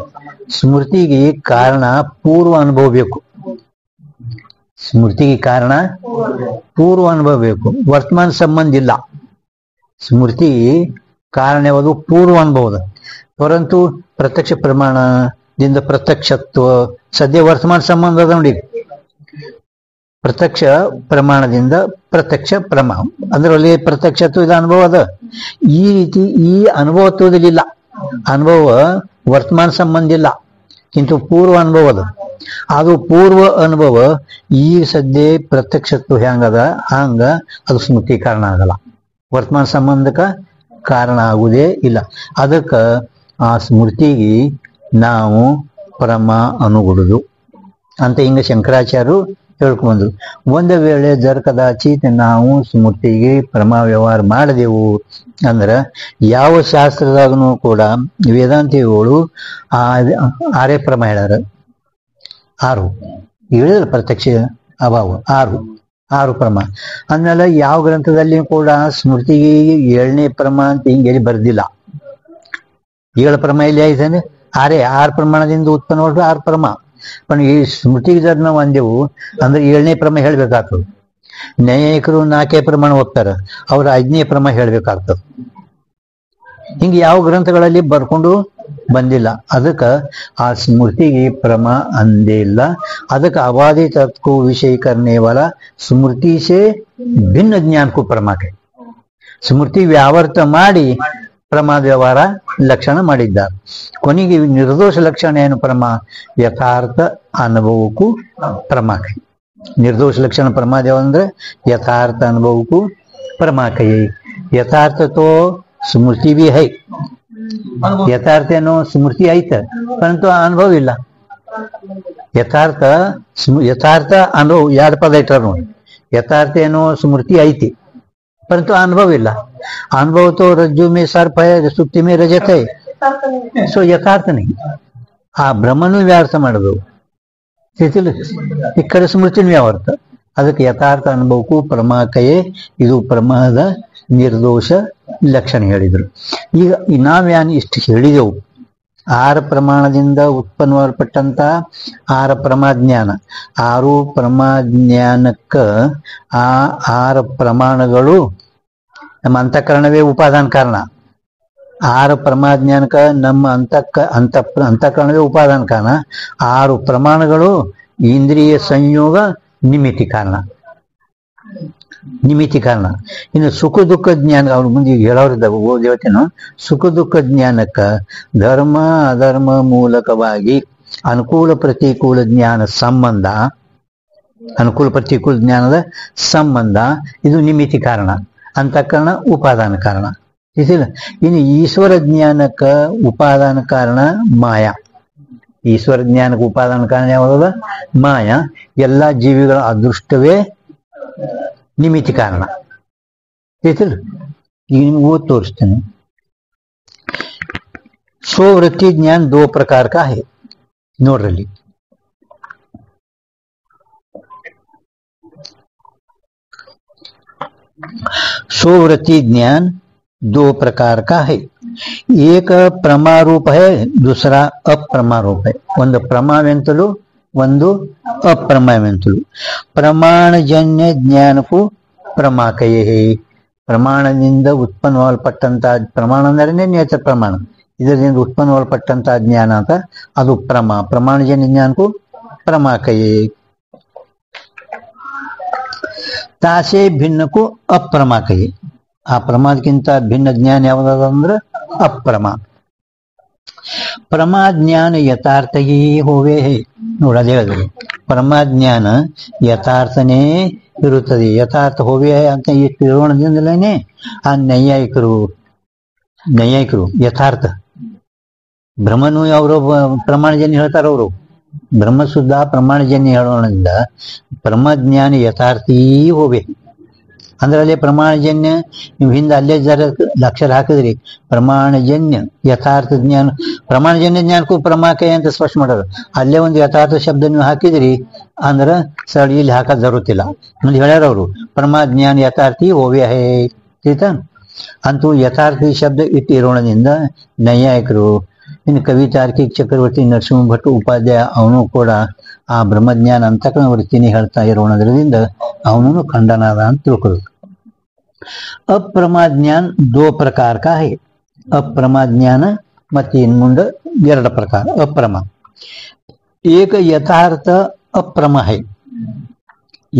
ಸ್ಮೃತಿಗೆ ಕಾರಣ ಪೂರ್ವ ಅನುಭವ ಬೇಕು. ಸ್ಮೃತಿಗೆ ಕಾರಣ ಪೂರ್ವ ಅನುಭವ ಬೇಕು, ವರ್ತಮಾನ ಸಂಬಂಧ ಇಲ್ಲ. ಸ್ಮೃತಿ ಕಾರಣ ಯಾವುದು? ಪೂರ್ವ ಅನುಭವದ. ಪರಂತು ಪ್ರತ್ಯಕ್ಷ ಪ್ರಮಾಣದಿಂದ ಪ್ರತ್ಯಕ್ಷತ್ವ ಸದ್ಯ ವರ್ತಮಾನ ಸಂಬಂಧ ಅದ ನೋಡಿ. ಪ್ರತ್ಯಕ್ಷ ಪ್ರಮಾಣದಿಂದ ಪ್ರತ್ಯಕ್ಷ ಪ್ರಮಾಣ ಅದರಲ್ಲಿ ಪ್ರತ್ಯಕ್ಷತ್ವ ಇದು ಅನುಭವ ಅದ. ಈ ರೀತಿ ಈ ಅನುಭವತ್ವದಲ್ಲಿಲ್ಲ. ಅನುಭವ ವರ್ತಮಾನ ಸಂಬಂಧ ಇಲ್ಲ, ಕಿಂತು ಪೂರ್ವ ಅನುಭವ ಅದ. ಅದು ಪೂರ್ವ ಅನುಭವ ಈ ಸದ್ಯ ಪ್ರತ್ಯಕ್ಷತ್ವ ಹೆಂಗದ ಹಂಗ ಅದು ಸ್ಮೃತಿ ಕಾರಣ ಆಗಲ್ಲ, ವರ್ತಮಾನ ಸಂಬಂಧಕ್ಕ ಕಾರಣ ಆಗುವುದೇ ಇಲ್ಲ. ಅದಕ್ಕ ಆ ಸ್ಮೃತಿಗೆ ನಾವು ಪ್ರಮಾ ಅನುಗುಡುದು ಅಂತ ಹಿಂಗ ಶಂಕರಾಚಾರ್ಯರು ಹೇಳ್ಕೊಂಡ್ರು. ಒಂದು ವೇಳೆ ಜರ್ ಕದಾಚಿತ್ ನಾವು ಸ್ಮೃತಿಗೆ ಪ್ರಮಾ ವ್ಯವಹಾರ ಮಾಡಿದೆವು ಅಂದ್ರೆ ಯಾವ ಶಾಸ್ತ್ರದಾಗನು ಕೂಡ ವೇದಾಂತಿಗಳು ಆರೇ ಪ್ರಮ ಹೇಳ್ಯಾರ. 6 ಹೇಳಿದ್ರೆ ಪ್ರತ್ಯಕ್ಷ ಅಭಾವ 6 ಪ್ರಮ ಅಂದ್ಮೇಲೆ ಯಾವ ಗ್ರಂಥದಲ್ಲಿ ಕೂಡ ಸ್ಮೃತಿಗೆ 7ನೇ ಪ್ರಮ ಅಂತ ಹಿಂಗೆ ಬರ್ದಿಲ್ಲ. 7 ಪ್ರಮ ಇಲ್ಲಿ ಆಯ್ತಾನೆ, 6 ಪ್ರಮಾಣದಿಂದ ಉತ್ಪನ್ನ ಹೊರಟು 6 ಪ್ರಮ. पण ಈ ಸ್ಮೃತಿಗೆ ಜರ್ ನಾವು ಅಂದೆವು ಅಂದ್ರೆ 7ನೇ ಪ್ರಮ ಹೇಳ್ಬೇಕಾಗ್ತದೆ. ನ್ಯಾಯಿಕರು 4ನೇ ಪ್ರಮಾಣ ಹೋಗ್ತಾರ, ಅವ್ರ 5ನೇ ಪ್ರಮ ಹೇಳ್ಬೇಕಾಗ್ತದೆ. ಹಿಂಗೆ ಯಾವ ಗ್ರಂಥಗಳಲ್ಲಿ ಬರ್ಕೊಂಡು ಬಂದಿಲ್ಲ. ಅದಕ್ಕೆ ಆ ಸ್ಮೃತಿಗೆ ಪ್ರಮ ಅಂದೇ ಇಲ್ಲ. ಅದಕ್ಕೆ ಅಬಾಧಿತ ವಿಷಯ ಕರ್ನೆ ವಾಲ ಸ್ಮೃತಿ ಸೇ ಭಿನ್ನ ಜ್ಞಾನ को प्रमा है. ಸ್ಮೃತಿ ವ್ಯಾವರ್ತ ಮಾಡಿ ಪ್ರಮಾದ ವ್ಯವಹಾರ ಲಕ್ಷಣ ಮಾಡಿದ್ದಾರೆ. ಕೊನೆಗೆ ನಿರ್ದೋಷ ಲಕ್ಷಣ ಏನು? ಯಥಾರ್ಥ ಅನುಭವಕ್ಕೂ ಪ್ರಮಾಕೈ. ನಿರ್ದೋಷ ಲಕ್ಷಣ ಪ್ರಮಾದ ಅಂದ್ರೆ ಯಥಾರ್ಥ ಅನುಭವಕ್ಕೂ ಪ್ರಮಾಕೈ. ಯಥಾರ್ಥ ತೋ ಸ್ಮೃತಿ भी है, ಯಥಾರ್ಥ ಏನೋ ಸ್ಮೃತಿ ಐತೆ ಪರಂತು ಅನುಭವ ಇಲ್ಲ. ಯಥಾರ್ಥ ಅನುಭವ ಎರಡು ಪದ ಇಟ್ಟಾರ ನೋಡಿ. ಯಥಾರ್ಥ ಏನೋ ಸ್ಮೃತಿ ಐತಿ परंतु अनुभव ಇಲ್ಲ. अनुभव तो रज्जु में सर्प है, सुक्ति में रजत है, सो यथार्थ नहीं. ಆ ಭ್ರಮನು ವ್ಯಾರ್ಥ ಮಾಡೋದು ಈ ಕಡೆ ಸ್ಮೃತಿನ ವ್ಯಾವರ್ತ. ಅದಕ್ಕೆ ಯಥಾರ್ಥ ಅನುಭವಕ್ಕೂ ಪ್ರಮಾಕಯೇ, ಇದು ಪ್ರಮಾದ ನಿರ್ದೋಷ ಲಕ್ಷಣ ಹೇಳಿದರು. ಈಗ ನಾವ್ಯಾನು ಇಷ್ಟು ಹೇಳಿದೆವು, 6 ಪ್ರಮಾಣದಿಂದ ಉತ್ಪನ್ನವಾಗಲ್ಪಟ್ಟಂತ 6 ಪ್ರಮಾಜ್ಞಾನ. 6 ಪ್ರಮಾಜ್ಞಾನಕ್ಕ ಆ 6 ಪ್ರಮಾಣಗಳು ನಮ್ಮ ಅಂತಃಕರಣವೇ ಉಪಾದಾನ ಕಾರಣ. 6 ಪ್ರಮಾಜ್ಞಾನಕ್ಕ ನಮ್ಮ ಅಂತಃಕರಣವೇ ಉಪಾದಾನ ಕಾರಣ. 6 ಪ್ರಮಾಣಗಳು ಇಂದ್ರಿಯ ಸಂಯೋಗ ನಿಮಿತಿ ಕಾರಣ. ಇನ್ನು ಸುಖ ದುಃಖ ಜ್ಞಾನ ಅವ್ರ ಮುಂದೆ ಹೇಳೋರಿದ್ದಾಗ ದೇವತೆನು ಸುಖ ದುಃಖ ಜ್ಞಾನಕ್ಕ ಧರ್ಮ ಅಧರ್ಮ ಮೂಲಕವಾಗಿ ಅನುಕೂಲ ಪ್ರತಿಕೂಲ ಜ್ಞಾನ ಸಂಬಂಧ, ಅನುಕೂಲ ಪ್ರತಿಕೂಲ ಜ್ಞಾನದ ಸಂಬಂಧ ಇದು ನಿಮಿತಿ ಕಾರಣ, ಅಂತಃಕರಣ ಉಪಾದಾನ ಕಾರಣ. ಇದಿಲ್ಲ. ಇನ್ನು ಈಶ್ವರ ಜ್ಞಾನಕ್ಕ ಉಪಾದಾನ ಕಾರಣ ಮಾಯಾ. ಈಶ್ವರ ಜ್ಞಾನಕ್ಕೆ ಉಪಾದಾನ ಕಾರಣ ಯಾವ್ದದ? ಮಾಯಾ. ಎಲ್ಲಾ ಜೀವಿಗಳ ಅದೃಷ್ಟವೇ निमित्त कारण. ಈಗ ನಿಮ್ಗೆ ಓದ್ ತೋರಿಸ್ತೇನೆ. स्ववृत्ति ज्ञान 2 प्रकार का है. नोड्रली स्ववृत्ति ज्ञान 2 प्रकार का है. एक प्रमारूप है, दूसरा अप्रमारूप है. ಒಂದು ಪ್ರಮಾವೆಂತಲೂ ಒಂದು ಅಪ್ರಮಾವೆಂತಲೂ. ಪ್ರಮಾಣಜನ್ಯ ಜ್ಞಾನಕ್ಕೂ ಪ್ರಮಾಕಯೇ. ಪ್ರಮಾಣದಿಂದ ಉತ್ಪನ್ನವಾಗಲ್ಪಟ್ಟಂತ ಪ್ರಮಾಣ ಅಂದ್ರೆ ನೇಚರ್ ಪ್ರಮಾಣ, ಇದರಿಂದ ಉತ್ಪನ್ನವಾಗಲ್ಪಟ್ಟಂತ ಜ್ಞಾನ ಅಂತ ಅದು ಪ್ರಮಾಣಜನ್ಯ ಜ್ಞಾನಕ್ಕೂ ಪ್ರಮಾಕಯೇ. ತಾಸೆ ಭಿನ್ನಕ್ಕೂ ಅಪ್ರಮಾಕಯೇ. ಆ ಪ್ರಮಾದಕ್ಕಿಂತ ಭಿನ್ನ ಜ್ಞಾನ ಯಾವುದಂದ್ರೆ ಅಪ್ರಮಾ. ಪ್ರಮಾಜ್ಞಾನ ಯಥಾರ್ಥಯೇ ಹೋವೇ. ನೋಡೋದೇ ಹೇಳಿದ್ರು, ಪ್ರಮಾಜ್ಞಾನ ಯಥಾರ್ಥನೇ ಇರುತ್ತದೆ. ಯಥಾರ್ಥ ಹೋವೇ ಅಂತ ಈ ತಿರುವಣದಿಂದಲೇ ಆ ನೈಯಾಯಿಕರು ಯಥಾರ್ಥ ಬ್ರಹ್ಮನು ಅವರು ಪ್ರಮಾಣಜನ್ಯ ಹೇಳ್ತಾರ. ಅವರು ಬ್ರಹ್ಮಶುದ್ಧ ಪ್ರಮಾಣಜನ್ಯ ಹೇಳೋಣದಿಂದ ಪ್ರಮಾಜ್ಞಾನ ಯಥಾರ್ಥೀ ಹೋವೆ ಅಂದ್ರೆ ಅಲ್ಲಿ ಪ್ರಮಾಣಜನ್ಯ ನೀವು ಹಿಂದೆ ಅಲ್ಲೇ ಅಕ್ಷರ ಹಾಕಿದ್ರಿ. ಪ್ರಮಾಣಜನ್ಯ ಯಥಾರ್ಥ ಜ್ಞಾನ, ಪ್ರಮಾಣಜನ್ಯ ಜ್ಞಾನಕ್ಕೂ ಪ್ರಮಾಕಯ ಅಂತ ಸ್ಪಷ್ಟ ಮಾಡೋದು. ಅಲ್ಲೇ ಒಂದು ಯಥಾರ್ಥ ಶಬ್ದ ನೀವು ಹಾಕಿದ್ರಿ ಅಂದ್ರೆ ಸರಿ ಇಲ್ಲಿ ಹಾಕೋದ್ ಜರುತ್ತಿಲ್ಲ. ಮುಂದೆ ಹೇಳ್ಯಾರ ಅವರು ಪ್ರಮಾಜ್ಞಾನ ಯಥಾರ್ಥಿ ಹೋವೆ ಹೇ ಆಯ್ತಾ. ಅಂತೂ ಯಥಾರ್ಥಿ ಶಬ್ದ ಇರೋಣದಿಂದ ನೈಯಾಯಿಕರು, ಇನ್ನು ಕವಿ ತಾರ್ಕಿಕ ಚಕ್ರವರ್ತಿ ನರಸಿಂಹ ಭಟ್ ಉಪಾಧ್ಯಾಯ ಅವನು ಕೂಡ ಆ ಬ್ರಹ್ಮಜ್ಞಾನ ಅಂತಕನ ವೃತ್ತಿನೇ ಹೇಳ್ತಾ ಇರೋಣದ್ರಿಂದ ಅವನು ಖಂಡನಾದ ಅಂತ ತಿಳ್ಕೊಬೇಕು. ಅಪ್ರಮಾಜ್ಞಾನ 2 ಪ್ರಕಾರ ಕಾ ಹೈ. ಅಪ್ರಮಾಜ್ಞಾನ ಮತ್ತೆ ಇನ್ ಮುಂದೆ 2 ಪ್ರಕಾರ ಅಪ್ರಮ. ಏಕ ಯಥಾರ್ಥ ಅಪ್ರಮ ಹೈ.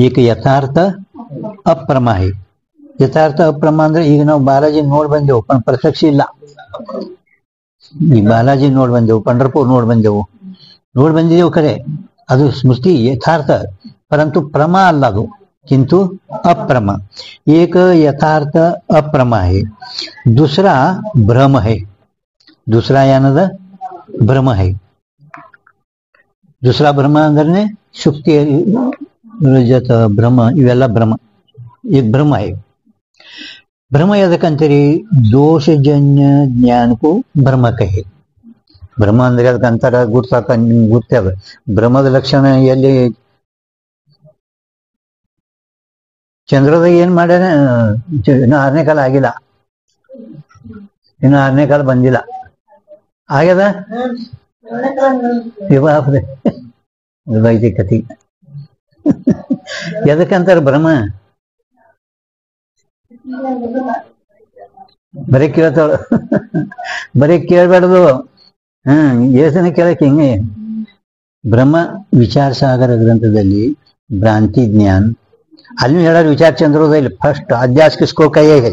ಏಕ ಯಥಾರ್ಥ ಅಪ್ರಮ ಹೈ. ಯಥಾರ್ಥ ಅಪ್ರಮ ಅಂದ್ರೆ ಈಗ ನಾವು ಬಾಲಾಜಿ ನೋಡ್ ಬಂದೆವು, ಪ್ರತ್ಯಕ್ಷ ಇಲ್ಲ. ಈಗ ಬಾಲಾಜಿ ನೋಡ್ ಬಂದೆವು, ಪಂಡರಪುರ್ ನೋಡ್ ಬಂದಿದ್ದೆವು ಖರೆ, ಅದು ಸ್ಮೃತಿ ಯಥಾರ್ಥ ಪರಂತು ಪ್ರಮ ಅಲ್ಲ ಅದು, किंतु अप्रमा. एक यथार्थ अप्रमा है, दूसरा भ्रम है. दूसरा यानद भ्रम है. दूसरा भ्रम अंदर सुक्ति रजत भ्रम इवेಲ್ಲ भ्रम. एक भ्रम है. भ्रम यदकंतरी दोषजन्य ज्ञान को भ्रम कहे. ಭ್ರಮ ಅಂದ್ರೆ ಅದಕ್ಕೆ ಅಂತರ ಗುರ್ತಾಕ ನಿಮ್ಗೆ ಗುರ್ತದ. ಭ್ರಮದ ಲಕ್ಷಣ ಎಲ್ಲಿ ಚಂದ್ರದಾಗ ಏನ್ ಮಾಡ್ಯಾನ, ಇನ್ನು 6ನೇ ಕಾಲ ಆಗಿಲ್ಲ, ಇನ್ನು 6ನೇ ಕಾಲ ಬಂದಿಲ್ಲ. ಆಗ್ಯದ ಇವಾಗಿದೆ ಕತಿ. ಎದಕ್ಕಂತಾರ ಭ್ರಮ? ಬರೀ ಕೇಳ್ತಾಳ, ಬರೀ ಕೇಳ್ಬಾರ್ದು. ಏಸನ ಕೇಳಕ್ಕೆ ಹಿಂಗೆ. ಬ್ರಹ್ಮ ವಿಚಾರ ಸಾಗರ ಗ್ರಂಥದಲ್ಲಿ ಭ್ರಾಂತಿ ಜ್ಞಾನ ಅಲ್ಲಿ ಹೇಳೋರು ವಿಚಾರ ಚಂದ್ರೋದಯ. ಫಸ್ಟ್ ಅಧ್ಯಾಸ್ ಕಿಸ್ಕೋ ಕೈಯೇ है,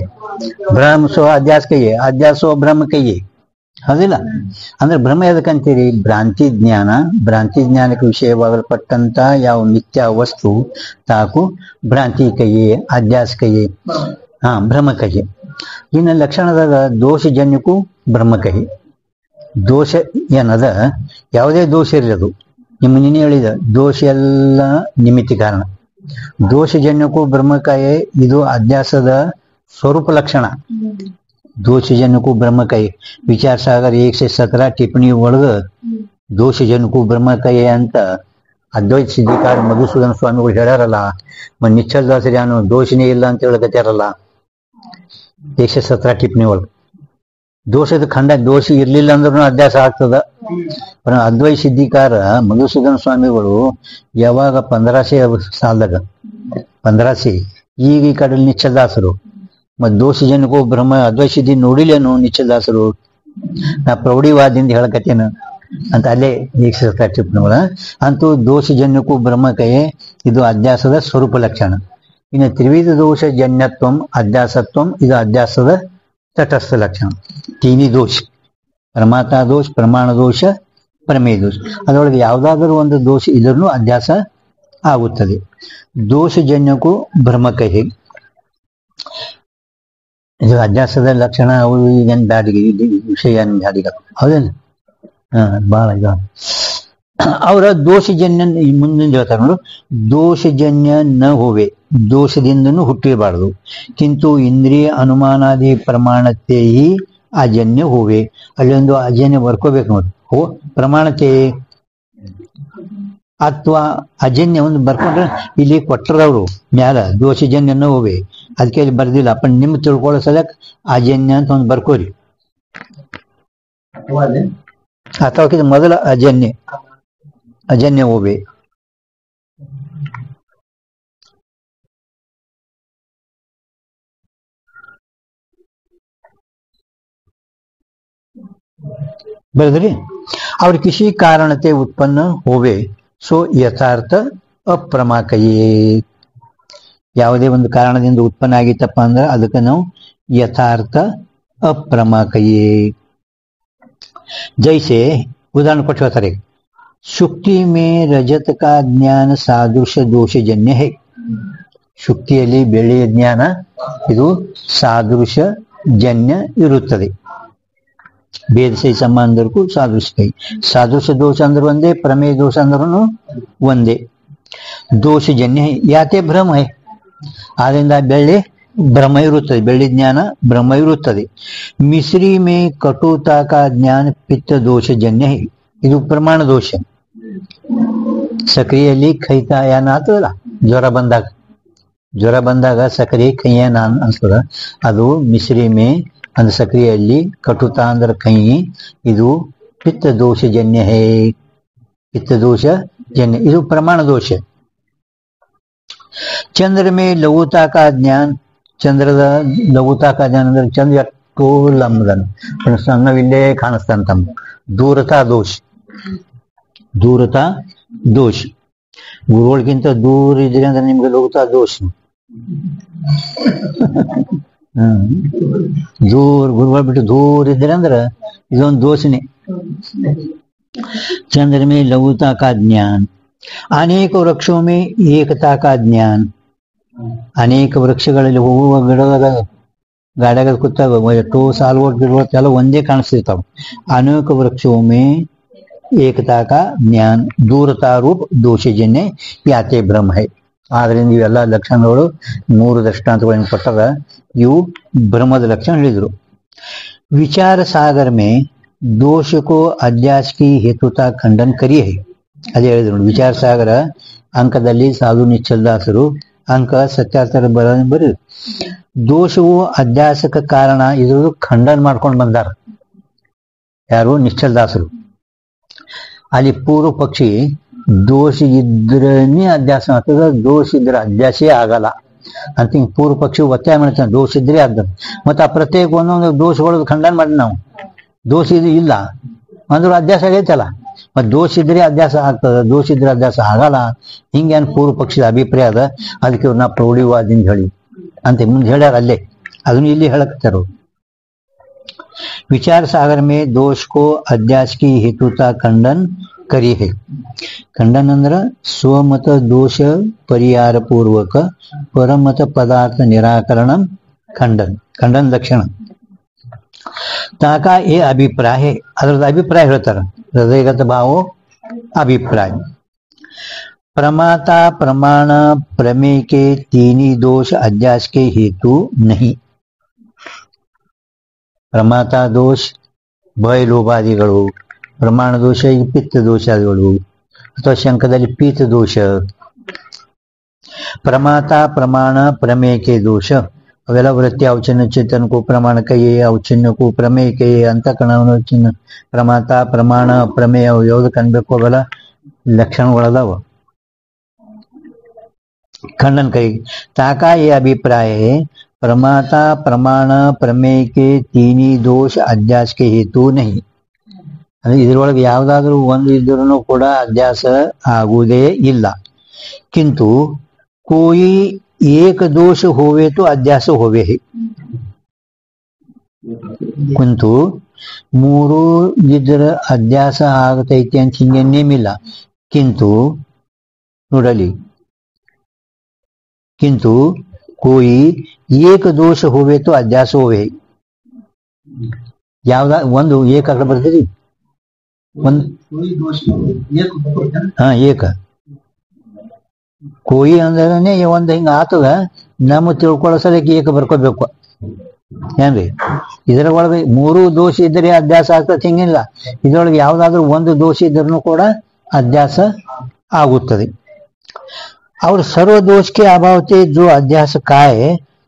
ಭ್ರಮಿಸೋ ಅಧ್ಯಾಸ ಕೈಯೇ, ಅಧ್ಯಾಸೋ ಭ್ರಮ ಕೈಯೇ. ಹೌದಿಲ್ಲ? ಅಂದ್ರೆ ಭ್ರಮ ಎದಕ್ಕಂತೀರಿ? ಭ್ರಾಂತಿ ಜ್ಞಾನ, ಭ್ರಾಂತಿ ಜ್ಞಾನಕ್ಕೆ ವಿಷಯವಾಗಲ್ಪಟ್ಟಂತ ಯಾವ ನಿತ್ಯ ವಸ್ತು ತಾಕು ಭ್ರಾಂತಿ ಕೈಯೇ, ಅಧ್ಯಾಸ ಕೈಯೇ, ಭ್ರಮ ಕಹಿ. ಇನ್ನು ಲಕ್ಷಣದಾಗ ದೋಷಜನ್ಯಕ್ಕೂ ಭ್ರಮ ಕಹಿ. ದೋಷ ಏನದ, ಯಾವುದೇ ದೋಷ ಇರದು, ನಿಮ್ಮ ನಿನ್ನೆ ಹೇಳಿದ ದೋಷ ಎಲ್ಲ ನಿಮಿತ್ತಿ ಕಾರಣ. ದೋಷಜನ್ಯಕ್ಕೂ ಬ್ರಹ್ಮಕಾಯೇ, ಇದು ಅಧ್ಯಾಸದ ಸ್ವರೂಪ ಲಕ್ಷಣ. ದೋಷಜನ್ಯಕ್ಕೂ ಬ್ರಹ್ಮಕಾಯಿ ವಿಚಾರ ಸಾಗರ 117 ಟಿಪ್ಪಣಿ ಒಳಗ ದೋಷಜನ್ಯಕ್ಕೂ ಬ್ರಹ್ಮಕಾಯೇ ಅಂತ ಅದ್ವೈತ ಸಿದ್ಧಿಕಾರ ಮಧುಸೂದನ ಸ್ವಾಮಿಗಳು ಹೇಳ್ಯಾರಲ್ಲ. ನಿಶ್ಚಲದಾಸರಿ ಅನ್ನೋ ದೋಷನೇ ಇಲ್ಲ ಅಂತ ಹೇಳಕತ್ಯಾರಲ್ಲ 117 ಟಿಪ್ಪಣಿ ಒಳಗ. ದೋಷದ ಖಂಡ, ದೋಷ ಇರ್ಲಿಲ್ಲ ಅಂದ್ರೂ ಅಧ್ಯಾಸ ಆಗ್ತದ. ಅದ್ವೈತ ಸಿದ್ಧಿಕಾರ ಮಧುಸೂದನ ಸ್ವಾಮಿಗಳು ಯಾವಾಗ 1500 ಸಾಲದಾಗ 1500 ಈಗ ಈ ಕಡೆ ನಿಶ್ಚಲದಾಸರು ಮತ್ ದೋಷಜನಕ್ಕೂ ಬ್ರಹ್ಮ ಅದ್ವೈತ ಸಿದ್ಧಿ ನೋಡಿಲೇನು ನಿಶ್ಚಲದಾಸರು. ನಾ ಪ್ರೌಢಿವಾದಿಂದ ಹೇಳಕತ್ತೇನ ಅಂತ ಅಲ್ಲೇ 117 ಟಿಪ್ಪಣಿಗಳ. ಅಂತೂ ದೋಷಜನ್ಯಕ್ಕೂ ಬ್ರಹ್ಮಕಯೇ, ಇದು ಅಧ್ಯಾಸದ ಸ್ವರೂಪ ಲಕ್ಷಣ. ಇನ್ನು ತ್ರಿವಿಧ ದೋಷ ಜನ್ಯತ್ವಂ ಅಧ್ಯಾಸತ್ವಂ, ಇದು ಅಧ್ಯಾಸದ ತಟಸ್ಥ ಲಕ್ಷಣ. ತೀನಿ ದೋಷ, ಪ್ರಮಾತ ದೋಷ, ಪ್ರಮಾಣ ದೋಷ, ಪ್ರಮೇಯ ದೋಷ. ಅದರೊಳಗೆ ಯಾವುದಾದ್ರೂ ಒಂದು ದೋಷ ಇದ್ರೂ ಅಧ್ಯಾಸ ಆಗುತ್ತದೆ. ದೋಷಜನ್ಯಕ್ಕೂ ಭ್ರಮಕಹಿ, ಇದು ಅಧ್ಯಾಸದ ಲಕ್ಷಣ. ಅವು ಈಗೇನು ಬ್ಯಾಡಿಗೆ ವಿಷಯ ಏನು ಬ್ಯಾಡಿಗ, ಹೌದೇನು? ಭಾಳ ಈಗ ಅವರ ದೋಷಜನ್ಯ ಮುಂದಿನ ಹೇಳ್ತಾರೆ ನೋಡು. ದೋಷಜನ್ಯ ನ ಹೋವೆ, ದೋಷದಿಂದನೂ ಹುಟ್ಟಿರಬಾರದು. ಕಿಂತು ಇಂದ್ರಿಯ ಅನುಮಾನಾದಿ ಪ್ರಮಾಣತೆ ಅಜನ್ಯ ಹೋವೆ, ಅಲ್ಲಿ ಒಂದು ಅಜನ್ಯ ಬರ್ಕೋಬೇಕು ನೋಡಿ. ಪ್ರಮಾಣತೆ ಅಥವಾ ಅಜನ್ಯ ಒಂದು ಬರ್ಕೊಂಡ್ರೆ ಇಲ್ಲಿ ಕೊಟ್ಟರವರು ಮ್ಯಾಲ ದೋಷಜನ್ಯನ ಹೋವೆ, ಅದಕ್ಕೆ ಇಲ್ಲಿ ಬರ್ದಿಲ್ಲ. ಅಪ್ಪ ನಿಮ್ ತಿಳ್ಕೊಳ್ಳೋ ಸಲಕ್ ಅಜನ್ಯ ಅಂತ ಒಂದು ಬರ್ಕೋರಿ. ಅಥವಾ ಮೊದಲ ಅಜನ್ಯ, ಅಜನ್ಯ ಹೋವೆ. ಬರದ್ರಿ? ಅವ್ರ ಕಿಸಿ ಕಾರಣತೆ ಉತ್ಪನ್ನ ಹೋವೆ, ಸೊ ಯಥಾರ್ಥ ಅಪ್ರಮಾಕಯೇ. ಯಾವುದೇ ಒಂದು ಕಾರಣದಿಂದ ಉತ್ಪನ್ನ ಆಗಿತ್ತಪ್ಪ ಅಂದ್ರೆ ಅದಕ್ಕೆ ನಾವು ಯಥಾರ್ಥ ಅಪ್ರಮಾಕಯೇ. ಜೈಸೆ ಉದಾಹರಣೆ ಕೊಟ್ಟು ಹೇಳ್ತಾರೆ, ಶುಕ್ತಿ ಮೇ ರಜತ ಕಾ ಜ್ಞಾನ ಸಾದೃಶ ದೋಷಜನ್ಯ ಹೇ. ಶುಕ್ತಿಯಲ್ಲಿ ಬೆಳ್ಳಿಯ ಜ್ಞಾನ ಇದು ಸಾದೃಶ ಜನ್ಯ ಇರುತ್ತದೆ. ಭೇದ ಸೈ ಸಂಬಂಧಕ್ಕೂ ಸಾದೃಶ ಕೈ. ಸಾದೃಶ ದೋಷ ಅಂದ್ರೆ ಒಂದೇ, ಪ್ರಮೇಯ ದೋಷ ಅಂದ್ರೂ ಒಂದೇ. ದೋಷಜನ್ಯ ಯಾತೆ ಭ್ರಮ ಹೈ, ಆದ್ರಿಂದ ಬೆಳ್ಳಿ ಭ್ರಮ ಇರುತ್ತದೆ, ಬೆಳ್ಳಿ ಜ್ಞಾನ ಭ್ರಮ ಇರುತ್ತದೆ. ಮಿಶ್ರಿ ಮೇ ಕಟುತಾ ಕಾ ಜ್ಞಾನ ಪಿತ್ತ ದೋಷಜನ್ಯ ಹೈ, ಇದು ಪ್ರಮಾಣ ದೋಷ. ಸಕ್ರಿಯಲ್ಲಿ ಕೈತಾಯನ ಆಗ್ತದಲ್ಲ, ಜ್ವರ ಬಂದಾಗ ಸಕ್ರಿಯ ಕೈಯನ ಅನ್ಸ್ತದ, ಅದು ಮಿಶ್ರಿ ಮೇ ಅಂದ್ರೆ ಸಕ್ರಿಯಲ್ಲಿ, ಕಟುತ ಅಂದ್ರೆ ಕೈ, ಇದು ಪಿತ್ತ ದೋಷಜನ್ಯ ಹೇ, ಪಿತ್ತ ದೋಷ ಜನ್ಯ, ಇದು ಪ್ರಮಾಣ ದೋಷ. ಚಂದ್ರ ಮೇ ಲಘುತಾ ಕಾ ಜ್ಞಾನ, ಚಂದ್ರದ ಲಘುತಾ ಕಾ ಜ್ಞಾನ ಅಂದ್ರೆ ಚಂದ್ರ ಎಷ್ಟು ಲಂಬದನು, ಸಣ್ಣವಿಲ್ಲೇ ಕಾಣಿಸ್ತಂತ. ದೂರತಾ ದೋಷ, ದೂರತಾ ದೋಷ. ಗುರುಗಳಿಗಿಂತ ದೂರ ಇದ್ರಿ ಅಂದ್ರೆ ನಿಮ್ಗೆ ಲಘುತಾ ದೋಷ. ಗುರುಗಳು ಬಿಟ್ಟು ದೂರ ಇದ್ರೆ ಅಂದ್ರೆ ಇದೊಂದು ದೋಷನೆ. चंद्र में लघुता का ज्ञान, अनेक वृक्षों में एकता का ज्ञान. ಅನೇಕ ವೃಕ್ಷಗಳಲ್ಲಿ ಹೂವು ಗಿಡದಾಗ ಗಾಡಿಯಾಗ ಕೂತಾಗ ಎಷ್ಟೋ ಸಾಲುಗಳು ಗಿಡಗಳು ಒಂದೇ ಕಾಣಿಸ್ತಿರ್ತಾವ. ಅನೇಕ ವೃಕ್ಷೋಮೆ ಏಕತಾ ಕಾ ಜ್ಞಾನ ದೂರತಾ ರೂಪ ದೋಷಜನ್ಯ ಯಾತೆ ಭ್ರಮ ಹೈ. ಆದ್ರಿಂದ ಇವೆಲ್ಲ ಲಕ್ಷಣಗಳು 3 ದೃಷ್ಟಾಂತಗಳನ್ನು ಕೊಟ್ಟಾಗ ಇವು ಭ್ರಮದ ಲಕ್ಷಣ ಹೇಳಿದ್ರು. ವಿಚಾರ ಸಾಗರ ಮೇ दोष को अध्यास की हेतुता खंडन करिए है. ಅದೇ ಹೇಳಿದ್ರು ನೋಡಿ, ವಿಚಾರ ಸಾಗರ ಅಂಕದಲ್ಲಿ ಸಾಧು ನಿಶ್ಚಲದಾಸರು ಅಂಕ 77 ಬರೀ ದೋಷವು ಅಧ್ಯಾಸಕ ಕಾರಣ ಇದು ಖಂಡನ ಮಾಡ್ಕೊಂಡು ಬಂದಾರ. ಯಾರು? ನಿಶ್ಚಲದಾಸರು. ಅಲ್ಲಿ ಪೂರ್ವ ಪಕ್ಷಿ ದೋಷ ಇದ್ರನೇ ಅಧ್ಯಾಸ ಆಗ್ತದ, ದೋಷ ಇದ್ರೆ ಅಧ್ಯಾಸೇ ಆಗಲ್ಲ ಅಂತ ಪೂರ್ವ ಪಕ್ಷಿ ಒತ್ತಾಯ ಮಾಡ್ತಾನೆ. ದೋಷ ಇದ್ರೆ ಆಗ್ತದೆ. ಮತ್ತೆ ಆ ಪ್ರತ್ಯೇಕ ಒಂದೊಂದು ದೋಷಗಳು ಖಂಡನ ಮಾಡಿ ನಾವು ದೋಷ ಇದು ಇಲ್ಲ ಅಂದ್ರೆ ಅಧ್ಯಾಸ ಆಗೈತಲ್ಲ. ಮತ್ತೆ ದೋಷ ಇದ್ರೆ ಅಧ್ಯಾಸ ಆಗ್ತದ, ದೋಷ ಇದ್ರೆ ಅಧ್ಯಾಸ ಆಗಲ್ಲ. ಹಿಂಗೇನು ಪೂರ್ವ ಪಕ್ಷದ ಅಭಿಪ್ರಾಯ ಅದ. ಅದಕ್ಕೆ ನಾ ಪ್ರೌಢಿವಾದಿಂದ ಹೇಳಿ ಅಂತ ಮುಂದೆ ಹೇಳ್ಯಾರ ಅಲ್ಲೇ ಅದನ್ನು ಇಲ್ಲಿ ಹೇಳಕ್ತಾರೋ. विचार सागर में दोष को अध्यास की हेतुता खंडन करी है. खंडन अंद्र स्वमत दोष परिहार पूर्वक परमत पदार्थ निराकरण खंडन. खंडन लक्षण ताका ये अभिप्राय है. ಅದರದ ಅಭಿಪ್ರಾಯ ಹೇಳ್ತಾರೆ. ಹೃದಯಗತ ಭಾವ अभिप्राय. प्रमाता प्रमाण प्रमेय के तीन ही दोष अध्यास के हेतु नहीं. ಪ್ರಮಾತ ದೋಷ ಭಯ ಲೋಭಾದಿಗಳು, ಪ್ರಮಾಣ ದೋಷ ಪಿತ್ತ ದೋಷಾದಿಗಳು ಅಥವಾ ಶಂಕದಲ್ಲಿ ಪೀತ ದೋಷ. ಪ್ರಮಾತ ಪ್ರಮಾಣ ಪ್ರಮೇಯಕ್ಕೆ ದೋಷ ಅವೆಲ್ಲ ವೃತ್ತಿ ಔಚನ್ಯ ಚೇತನಕ್ಕೂ ಪ್ರಮಾಣ ಕೈಯೇ, ಔಚನ್ಯಕ್ಕೂ ಪ್ರಮೇಯ ಕೈಯೇ, ಅಂತಃಕರಣ ಪ್ರಮಾತ ಪ್ರಮಾಣ ಪ್ರಮೇಯ ಯಾವ್ದು ಕಾಣ್ಬೇಕು ಅವೆಲ್ಲ ಲಕ್ಷಣಗಳದಾವ. खंडन कई ताका ये अभिप्राय है प्रमाता प्रमाण प्रमेय के तीन ही दोष अध्यास के हेतु नहीं. ಇದರೊಳಗೆ ಯಾವುದಾದ್ರೂ ಒಂದು ಇದ್ರೂ ಕೂಡ ಅಧ್ಯಾಸ ಆಗುವುದೇ ಇಲ್ಲ. किंतु कोई एक दोष होवे तो अध्यास होवे है. किंतु ಮೂರು ಇದ್ರ ಅಧ್ಯಾಸ ಆಗತೈತಿ ಅಂತ ಹಿಂಗೆ ನೇಮಿಲ್ಲ. किंतु ನೋಡಲಿ, किंतु कोई एक दोष होवे तो अध्यास होवे. ಯಾವ್ದ ಒಂದು ಏಕ ಕಡೆ ಬರ್ತೈತಿ, ಒಂದು ಹಾ ಏಕ ಕೋಯಿ ಅಂದ್ರೆ ಒಂದು ಹಿಂಗ ಆತದ. ನಮ್ಮ ತಿಳ್ಕೊಳ್ಳೋ ಸಲಕ್ಕೆ ಏಕ ಬರ್ಕೋಬೇಕು ಏನ್ರಿ. ಇದರ ಒಳಗೆ ಮೂರು ದೋಷ ಇದ್ರೆ ಅಧ್ಯಾಸ ಆಗ್ತದೆ ಹಿಂಗಿಲ್ಲ. ಇದರೊಳಗೆ ಯಾವ್ದಾದ್ರು ಒಂದು ದೋಷ ಇದ್ರೂ ಕೂಡ ಅಧ್ಯಾಸ ಆಗುತ್ತದೆ. और सर्व दोष के अभाव से जो अध्यास काय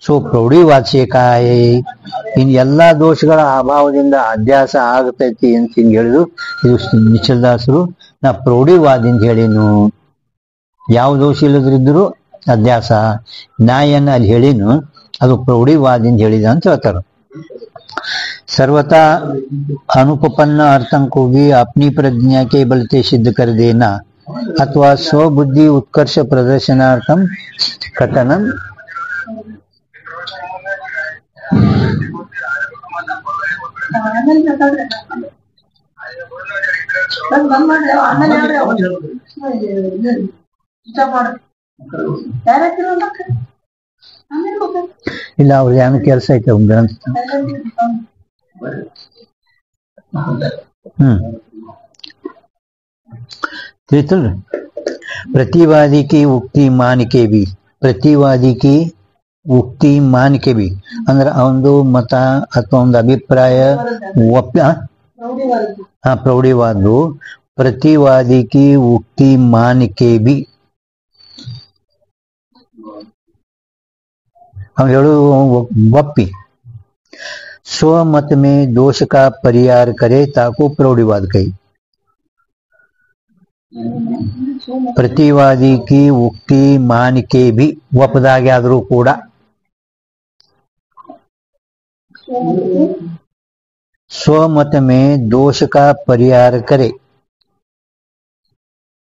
सो प्रौಢಿವಾದ से काय. ಇನ್ ಎಲ್ಲಾ ದೋಷಗಳ ಅಭಾವದಿಂದ ಅಧ್ಯಾಸ ಆಗತೈತಿ ಅಂತ ಹಿಂಗೆ ಹೇಳಿದ್ರು. ಇದು ನಿಶ್ಚಲದಾಸರು ನಾ ಪ್ರೌಢಿವಾದಿಂದ ಹೇಳಿನು. ಯಾವ ದೋಷ ಇಲ್ಲದ್ರಿದ್ರು ಅಧ್ಯಾಸ ನಾಯನ್ನ ಅಲ್ಲಿ ಹೇಳಿನು, ಅದು ಪ್ರೌಢಿವಾದಿಂದ ಹೇಳಿದ ಅಂತ ಹೇಳ್ತಾರೆ. सर्वथा अनुपपन्न अर्थं को भी अपनी प्रज्ञा के बल से सिद्ध कर देना अथवा स्वबुद्धि उत्कर्ष प्रदर्शनार्थम कथनम. ಇಲ್ಲ ಅವ್ರಿಗೆ ಏನು ಕೆಲಸ ಐತೆ ಗ್ರಂಥ. ತಿಳಿತಲ್ರಿ. प्रतिवादी की उक्ति मान के भी, प्रतिवादी की उक्ति मान के भी ಅಂದ್ರೆ ಒಂದು ಮತ ಅಥವಾ ಒಂದು ಅಭಿಪ್ರಾಯ ಪ್ರೌಢಿವಾದು प्रतिवादी की उक्ति मान के भी हम ಹೇಳು ಒಪ್ಪಿ स्वमत में दोष का परिहार करे ताको प्रौढ़िवाद कही. प्रतिवादी की उक्ति मान के भी ಒಪ್ಪದಾಗ್ಯಾದ್ರೂ ಕೂಡ स्वमत में दोष का परिहार करे,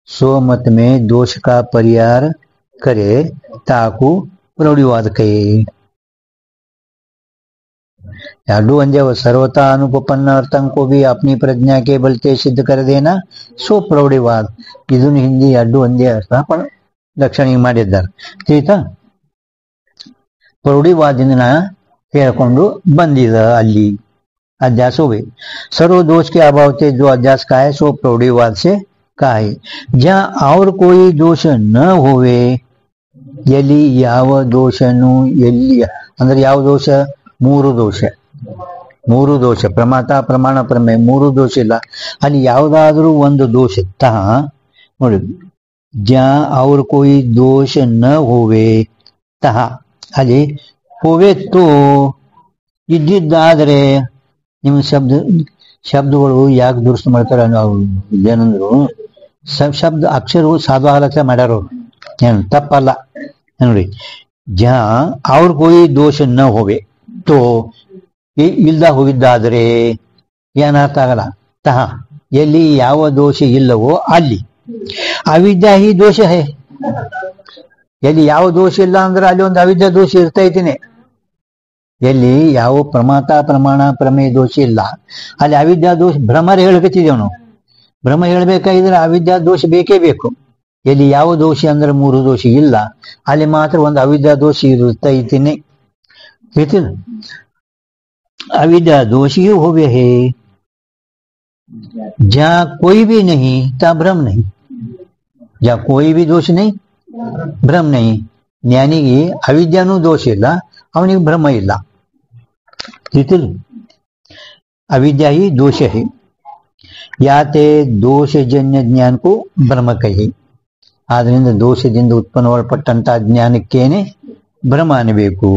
स्वमत में दोष का परिहार करे ताको प्रौढ़िवाद कहे. याडू अंजव सर्वथा अनुपन्न अर्थं को भी अपनी प्रज्ञा के बल से सिद्ध कर देना सो प्रौढ़िवाद. ಇದನ್ನು ಹಿಂದಿ ಅಡ್ಡು ಒಂದೇ ಅರ್ಥ पण ಲಕ್ಷಣ ಮಾಡಿದ್ದಾರೆ. ಆಯ್ತಾ. ಪ್ರೌಢಿವಾದಿನ ಹೇಳ್ಕೊಂಡು ಬಂದಿದ ಅಲ್ಲಿ अध्यास हो गए. सर्व दोष के अभाव से जो अध्यास का है सो प्रौढ़िवाद से का है. जहाँ और कोई दोष न होवे ಎಲ್ಲಿ ಯಾವ ದೋಷನು ಎಲ್ಲಿ ಅಂದ್ರೆ ಯಾವ ದೋಷ, ಮೂರು ದೋಷ, ಮೂರು ದೋಷ ಪ್ರಮಾತ ಪ್ರಮಾಣ ಪ್ರಮೇಯ ಮೂರು ದೋಷ ಇಲ್ಲ. ಅಲ್ಲಿ ಯಾವುದಾದ್ರೂ ಒಂದು ದೋಷ ತಹ ನೋಡಿ. ಜಾ ಅವ್ರ कोई दोष न होवे ತಹ ಅಲ್ಲಿ ಹೋವೆ ತೋ ಇದ್ದಿದ್ದಾದ್ರೆ ನಿಮ್ಮ ಶಬ್ದಗಳು ಯಾಕೆ ದುರಸ್ತು ಮಾಡ್ತಾರೆ ಏನಂದ್ರು ಶಬ್ದ ಅಕ್ಷರವು ಸಾಧುವಾಗಲಕ್ಕೆ ಮಾಡ್ಯಾರ ಏನು ತಪ್ಪಲ್ಲ ನೋಡಿ. ಜಾ ಅವ್ರ कोई दोष न होवे तो ಇಲ್ದ ಹೋಗಿದ್ದಾದ್ರೆ ಏನರ್ಥ ಆಗಲ್ಲ. ತಹ ಎಲ್ಲಿ ಯಾವ ದೋಷ ಇಲ್ಲವೋ ಅಲ್ಲಿ ಅವಿದ್ಯಾ ಹಿ ದೋಷ ಹೇ. ಎಲ್ಲಿ ಯಾವ ದೋಷ ಇಲ್ಲ ಅಂದ್ರೆ ಅಲ್ಲಿ ಒಂದು ಅವಿದ್ಯಾ ದೋಷ ಇರ್ತೈತಿನೇ. ಎಲ್ಲಿ ಯಾವ ಪ್ರಮಾತ ಪ್ರಮಾಣ ಪ್ರಮೇಯ ದೋಷ ಇಲ್ಲ ಅಲ್ಲಿ ಅವಿದ್ಯಾ ದೋಷ ಭ್ರಮರ ಹೇಳಕತ್ತಿದ್ದೇವ್ ನಾವು. ಭ್ರಮ ಹೇಳ್ಬೇಕಾಗಿದ್ರೆ ಅವಿದ್ಯಾ ದೋಷ ಬೇಕೇ ಬೇಕು. ಎಲ್ಲಿ ಯಾವ ದೋಷ ಅಂದ್ರೆ ಮೂರು ದೋಷ ಇಲ್ಲ ಅಲ್ಲಿ ಮಾತ್ರ ಒಂದು ಅವಿದ್ಯಾ ದೋಷ ಇರುತ್ತೈತಿನೇ. ಹೇಳ್ತಿಲ್ಲ अविद्या दोष ही होवे है जहाँ कोई भी नहीं ता भ्रम नहीं. जहाँ कोई भी दोष नहीं भ्रम नहीं. ज्ञानिಗೆ ಅವಿದ್ಯಾನೂ ದೋಷ ಇಲ್ಲ ಅವನಿಗೆ ಭ್ರಮ ಇಲ್ಲ. ತಿಳಿತಿಲ್ಲ अविद्या ही दोष है. ಯಾತೆ ದೋಷಜನ್ಯ ಜ್ಞಾನಕ್ಕೂ ಭ್ರಮ ಕಹಿ. ಆದ್ರಿಂದ ದೋಷದಿಂದ ಉತ್ಪನ್ನಗೊಳಪಟ್ಟಂತ ಜ್ಞಾನಕ್ಕೇನೆ ಭ್ರಮ ಅನ್ನಬೇಕು.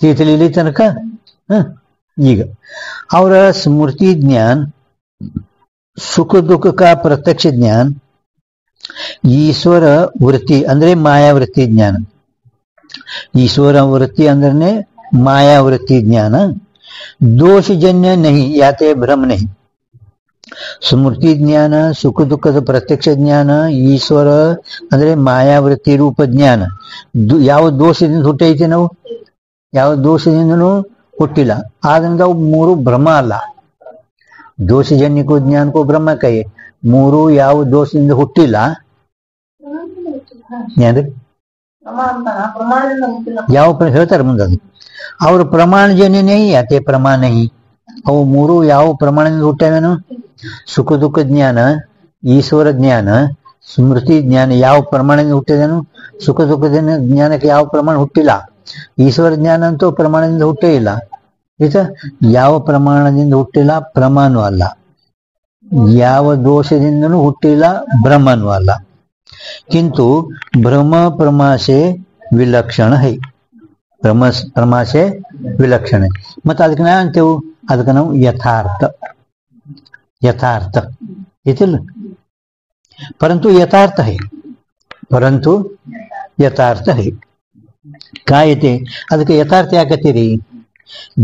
ತಿಳಿತಿಲ್ಲ ಇಲ್ಲಿ ತನಕ. ಈಗ ಅವರ ಸ್ಮೃತಿ ಜ್ಞಾನ ಸುಖ ದುಃಖ का प्रत्यक्ष ज्ञान ಈಶ್ವರ ವೃತ್ತಿ ಅಂದ್ರೆ ಮಾಯಾವೃತ್ತಿ ಜ್ಞಾನ. ಈಶ್ವರ ವೃತ್ತಿ ಅಂದ್ರೆ ಮಾಯಾವೃತ್ತಿ ಜ್ಞಾನ दोषजन्य नहीं ಯಾತೆ ಭ್ರಮ नहीं. ಸ್ಮೃತಿ ಜ್ಞಾನ ಸುಖ ದುಃಖದ ಪ್ರತ್ಯಕ್ಷ ಜ್ಞಾನ ಈಶ್ವರ ಅಂದ್ರೆ ಮಾಯಾವೃತ್ತಿ ರೂಪ ಜ್ಞಾನ ಯಾವ ದೋಷದಿಂದ ಹುಟ್ಟೈತೆ ನಾವು ಯಾವ ದೋಷದಿಂದನೂ ಹುಟ್ಟಿಲ್ಲ. ಆದ್ರಿಂದ ಅವು ಮೂರು ಭ್ರಮ ಅಲ್ಲ. ದೋಷಜನ್ಯಕ್ಕೂ ಜ್ಞಾನಕ್ಕೂ ಭ್ರಮ ಕೈ ಮೂರು ಯಾವ ದೋಷದಿಂದ ಹುಟ್ಟಿಲ್ಲ. ಯಾವ ಹೇಳ್ತಾರೆ ಮುಂದೆ ಅದು ಅವ್ರ ಪ್ರಮಾಣಜನ್ಯನೇ ಯಾಕೆ ಪ್ರಮಾಣ ನಹಿ. ಅವು ಮೂರು ಯಾವ ಪ್ರಮಾಣದಿಂದ ಹುಟ್ಟಾವೇನು ಸುಖ ದುಃಖ ಜ್ಞಾನ ಈಶ್ವರ ಜ್ಞಾನ ಸ್ಮೃತಿ ಜ್ಞಾನ ಯಾವ ಪ್ರಮಾಣದಿಂದ ಹುಟ್ಟಿದೇನು. ಸುಖ ದುಃಖದ ಜ್ಞಾನಕ್ಕೆ ಯಾವ ಪ್ರಮಾಣ ಹುಟ್ಟಿಲ್ಲ. ಈಶ್ವರ ಜ್ಞಾನ ಅಂತೂ ಪ್ರಮಾಣದಿಂದ ಹುಟ್ಟೇ ಇಲ್ಲ. ಯಾವ ಪ್ರಮಾಣದಿಂದ ಹುಟ್ಟಿಲ್ಲ ಪ್ರಮಾಣೂ ಅಲ್ಲ. ಯಾವ ದೋಷದಿಂದನೂ ಹುಟ್ಟಿಲ್ಲ ಭ್ರಮನೂ ಅಲ್ಲ. किंतु भ्रम प्रमासे विलक्षण है. भ्रम प्रमासे विलक्षण है. मत ಅದಕ್ಕೆ ನಾ ಅಂತೇವು ಅದಕ್ಕೆ ನಾವು ಯಥಾರ್ಥ यथार्थ येतील परंतु यथार्थ है. परंतु यथार्थ है काय येते ಅದಕ್ಕೆ यथार्थ ಯಾಕತ್ತೀರಿ.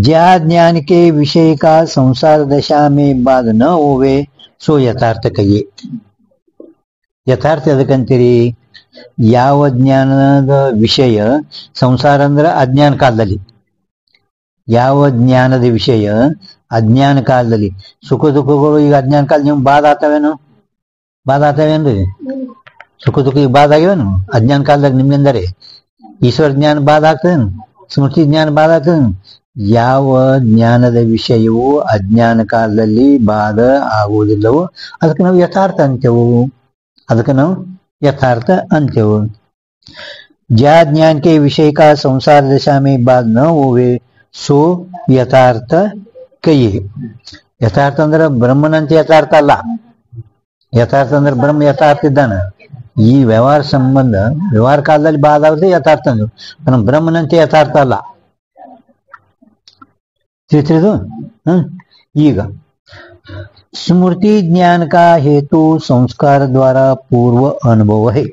ज्या ज्ञान के विषय का संसार दशा में बाद न होवे सो यथार्थ कहिए. ಯಥಾರ್ಥ ಎದಕ್ಕಂತೀರಿ ಯಾವ ಜ್ಞಾನದ ವಿಷಯ ಸಂಸಾರ ಅಂದ್ರೆ ಅಜ್ಞಾನ ಕಾಲದಲ್ಲಿ ಯಾವ ಜ್ಞಾನದ ವಿಷಯ ಅಜ್ಞಾನ ಕಾಲದಲ್ಲಿ ಸುಖ ದುಃಖಗಳು ಈಗ ಅಜ್ಞಾನ ಕಾಲ ನಿಮ್ಗೆ ಬಾಧ ಆಗ್ತಾವೇನ್ರಿ ಸುಖ ದುಃಖ ಈಗ ಬಾಧ ಆಗ್ಯಾವೇನು ಅಜ್ಞಾನ ಕಾಲದಾಗ ನಿಮ್ಗೆಂದರೆ ಈಶ್ವರ ಜ್ಞಾನ ಬಾಧ ಆಗ್ತದೇನು ಸ್ಮೃತಿ ಜ್ಞಾನ ಬಾಧ ಆಗ್ತದೇನು. ಯಾವ ಜ್ಞಾನದ ವಿಷಯವು ಅಜ್ಞಾನ ಕಾಲದಲ್ಲಿ ಬಾಧ ಆಗುವುದಿಲ್ಲವೋ ಅದಕ್ಕೆ ನಾವು ಯಥಾರ್ಥ ಅಂತೇವು. ಅದಕ್ಕೆ ನಾವು यथार्थ अंत्यो. ज्या ज्ञान के विषय का संसार दशा में बाद न होवे सो यथार्थ कहिए. यथार्थ ಅಂದ್ರೆ ಬ್ರಹ್ಮನಂತೆ ಯಥಾರ್ಥ ಅಲ್ಲ. ಯಥಾರ್ಥ ಅಂದ್ರೆ ಬ್ರಹ್ಮ ಯಥಾರ್ಥ ಇದ್ದಾನ. ಈ ವ್ಯವಹಾರ ಸಂಬಂಧ ವ್ಯವಹಾರ ಕಾಲದಲ್ಲಿ ಬಾಧ ಆಗುತ್ತೆ ಯಥಾರ್ಥ ಅಂದ್ರು ನಮ್ಮ ಬ್ರಹ್ಮನಂತೆ ಯಥಾರ್ಥ ಅಲ್ಲ. ತಿಳಿದು ಈಗ स्मृति ज्ञान का हेतु संस्कार द्वारा पूर्व अनुभव है.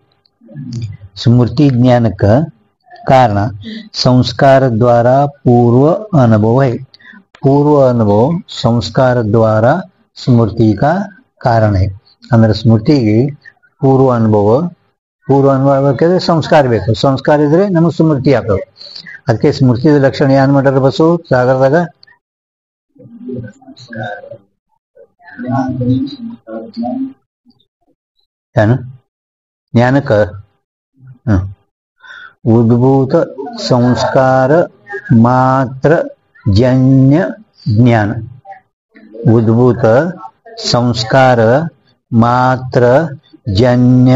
स्मृति ज्ञान का कारण संस्कार द्वारा पूर्व अनुभव है. पूर्व अनुभव संस्कार द्वारा स्मृति का कारण है. ಅಂದ್ರೆ ಸ್ಮೃತಿಗೆ ಪೂರ್ವ ಅನುಭವ ಸಂಸ್ಕಾರ ಬೇಕು. ಸಂಸ್ಕಾರ ಇದ್ರೆ ನಮಗೆ ಸ್ಮೃತಿ ಆಗ್ತದೆ. ಅದಕ್ಕೆ ಸ್ಮೃತಿಯ ಲಕ್ಷಣ ಏನ್ ಮಾಡ್ಯಾರ ಬಸ್ಸು ಸಾಗರದಾಗ ಏನು ಜ್ಞಾನಕ ಉದ್ಭೂತ ಸಂಸ್ಕಾರ ಮಾತ್ರ ಜನ್ಯ ಜ್ಞಾನ. ಉದ್ಭೂತ ಸಂಸ್ಕಾರ ಮಾತ್ರ ಜನ್ಯ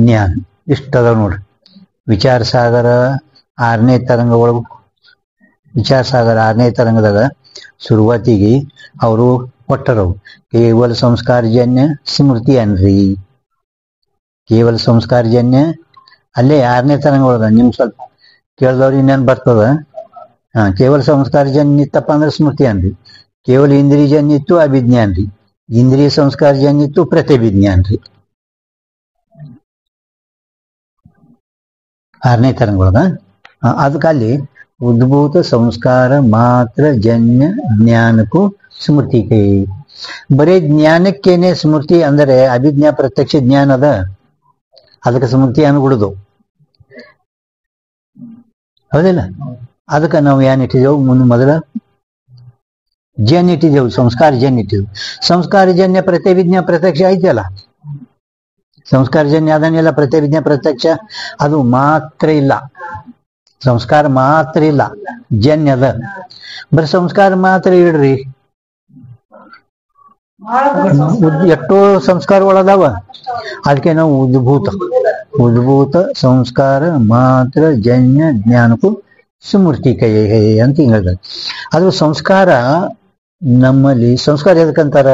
ಜ್ಞಾನ ಇಷ್ಟದ ನೋಡ್ರಿ. ವಿಚಾರ ಸಾಗರ 6ನೇ ತರಂಗ ಒಳಗು ವಿಚಾರ ಸಾಗರ 6ನೇ ತರಂಗದಾಗ ಶುರುವಾತಿಗೆ ಅವರು ಕೊಟ್ಟರು ಕೇವಲ ಸಂಸ್ಕಾರಜನ್ಯ ಸ್ಮೃತಿ ಅನ್ರಿ. ಕೇವಲ ಸಂಸ್ಕಾರಜನ್ಯ ಅಲ್ಲೇ 6ನೇ ತರಂಗ ಒಳಗ ನಿಮ್ ಸ್ವಲ್ಪ ಕೇಳಿದವ್ರು ಇನ್ನೇನು ಬರ್ತದ. ಕೇವಲ ಸಂಸ್ಕಾರಜನ್ಯ ಇತ್ತಪ್ಪ ಅಂದ್ರೆ ಸ್ಮೃತಿ ಅನ್ರಿ. ಕೇವಲ ಇಂದ್ರಿಯಜನ್ಯ ಇತ್ತು ಅಭಿಜ್ಞಾನ ರೀ. ಇಂದ್ರಿಯ ಸಂಸ್ಕಾರಜನ್ಯ ಇತ್ತು ಪ್ರತಿಭಿಜ್ಞಾನ ರೀ. 6ನೇ ತರಂಗ ಒಳಗ ಅದಕ್ಕಲ್ಲಿ ಉದ್ಭೂತ ಸಂಸ್ಕಾರ ಮಾತ್ರ ಜನ್ಯ ಜ್ಞಾನಕ್ಕೂ ಸ್ಮೃತಿ ಕೈ. ಬರೀ ಜ್ಞಾನಕ್ಕೇನೆ ಸ್ಮೃತಿ ಅಂದರೆ ಅಭಿಜ್ಞಾ ಪ್ರತ್ಯಕ್ಷ ಜ್ಞಾನ ಅದ ಅದಕ್ಕೆ ಸ್ಮೃತಿ ಅನ್ಬಿಡುದು ಹೌದಿಲ್ಲ. ಅದಕ್ಕೆ ನಾವು ಏನಿಟ್ಟಿದ್ದೆವು ಮುಂದೆ ಮೊದಲ ಜನ್ ಇಟ್ಟಿದ್ದೆವು, ಸಂಸ್ಕಾರ ಜನ್ ಇಟ್ಟಿದ್ದೆವು. ಸಂಸ್ಕಾರಜನ್ಯ ಪ್ರತ್ಯಭಿಜ್ಞಾ ಪ್ರತ್ಯಕ್ಷ ಐತಿಯಲ್ಲ, ಸಂಸ್ಕಾರಜನ್ಯ ಅದನ್ನೆಲ್ಲ ಪ್ರತ್ಯಭಿಜ್ಞಾ ಪ್ರತ್ಯಕ್ಷ ಅದು ಮಾತ್ರ ಇಲ್ಲ, ಸಂಸ್ಕಾರ ಮಾತ್ರ ಇಲ್ಲ, ಜನ್ಯ ಅದ. ಬರೀ ಸಂಸ್ಕಾರ ಮಾತ್ರ ಇಡ್ರಿ, ಎಷ್ಟೋ ಸಂಸ್ಕಾರಗಳದಾವ. ಅದಕ್ಕೆ ನಾವು ಉದ್ಭೂತ ಸಂಸ್ಕಾರ ಮಾತ್ರ ಜನ್ಯ ಜ್ಞಾನಕ್ಕೂ ಸುಮೂರ್ತಿ ಕೈ ಅಂತ ಹಿಂಗ ಹೇಳ್ತಾರೆ. ಅದು ಸಂಸ್ಕಾರ ನಮ್ಮಲ್ಲಿ ಸಂಸ್ಕಾರ ಎದಕ್ಕಂತಾರ?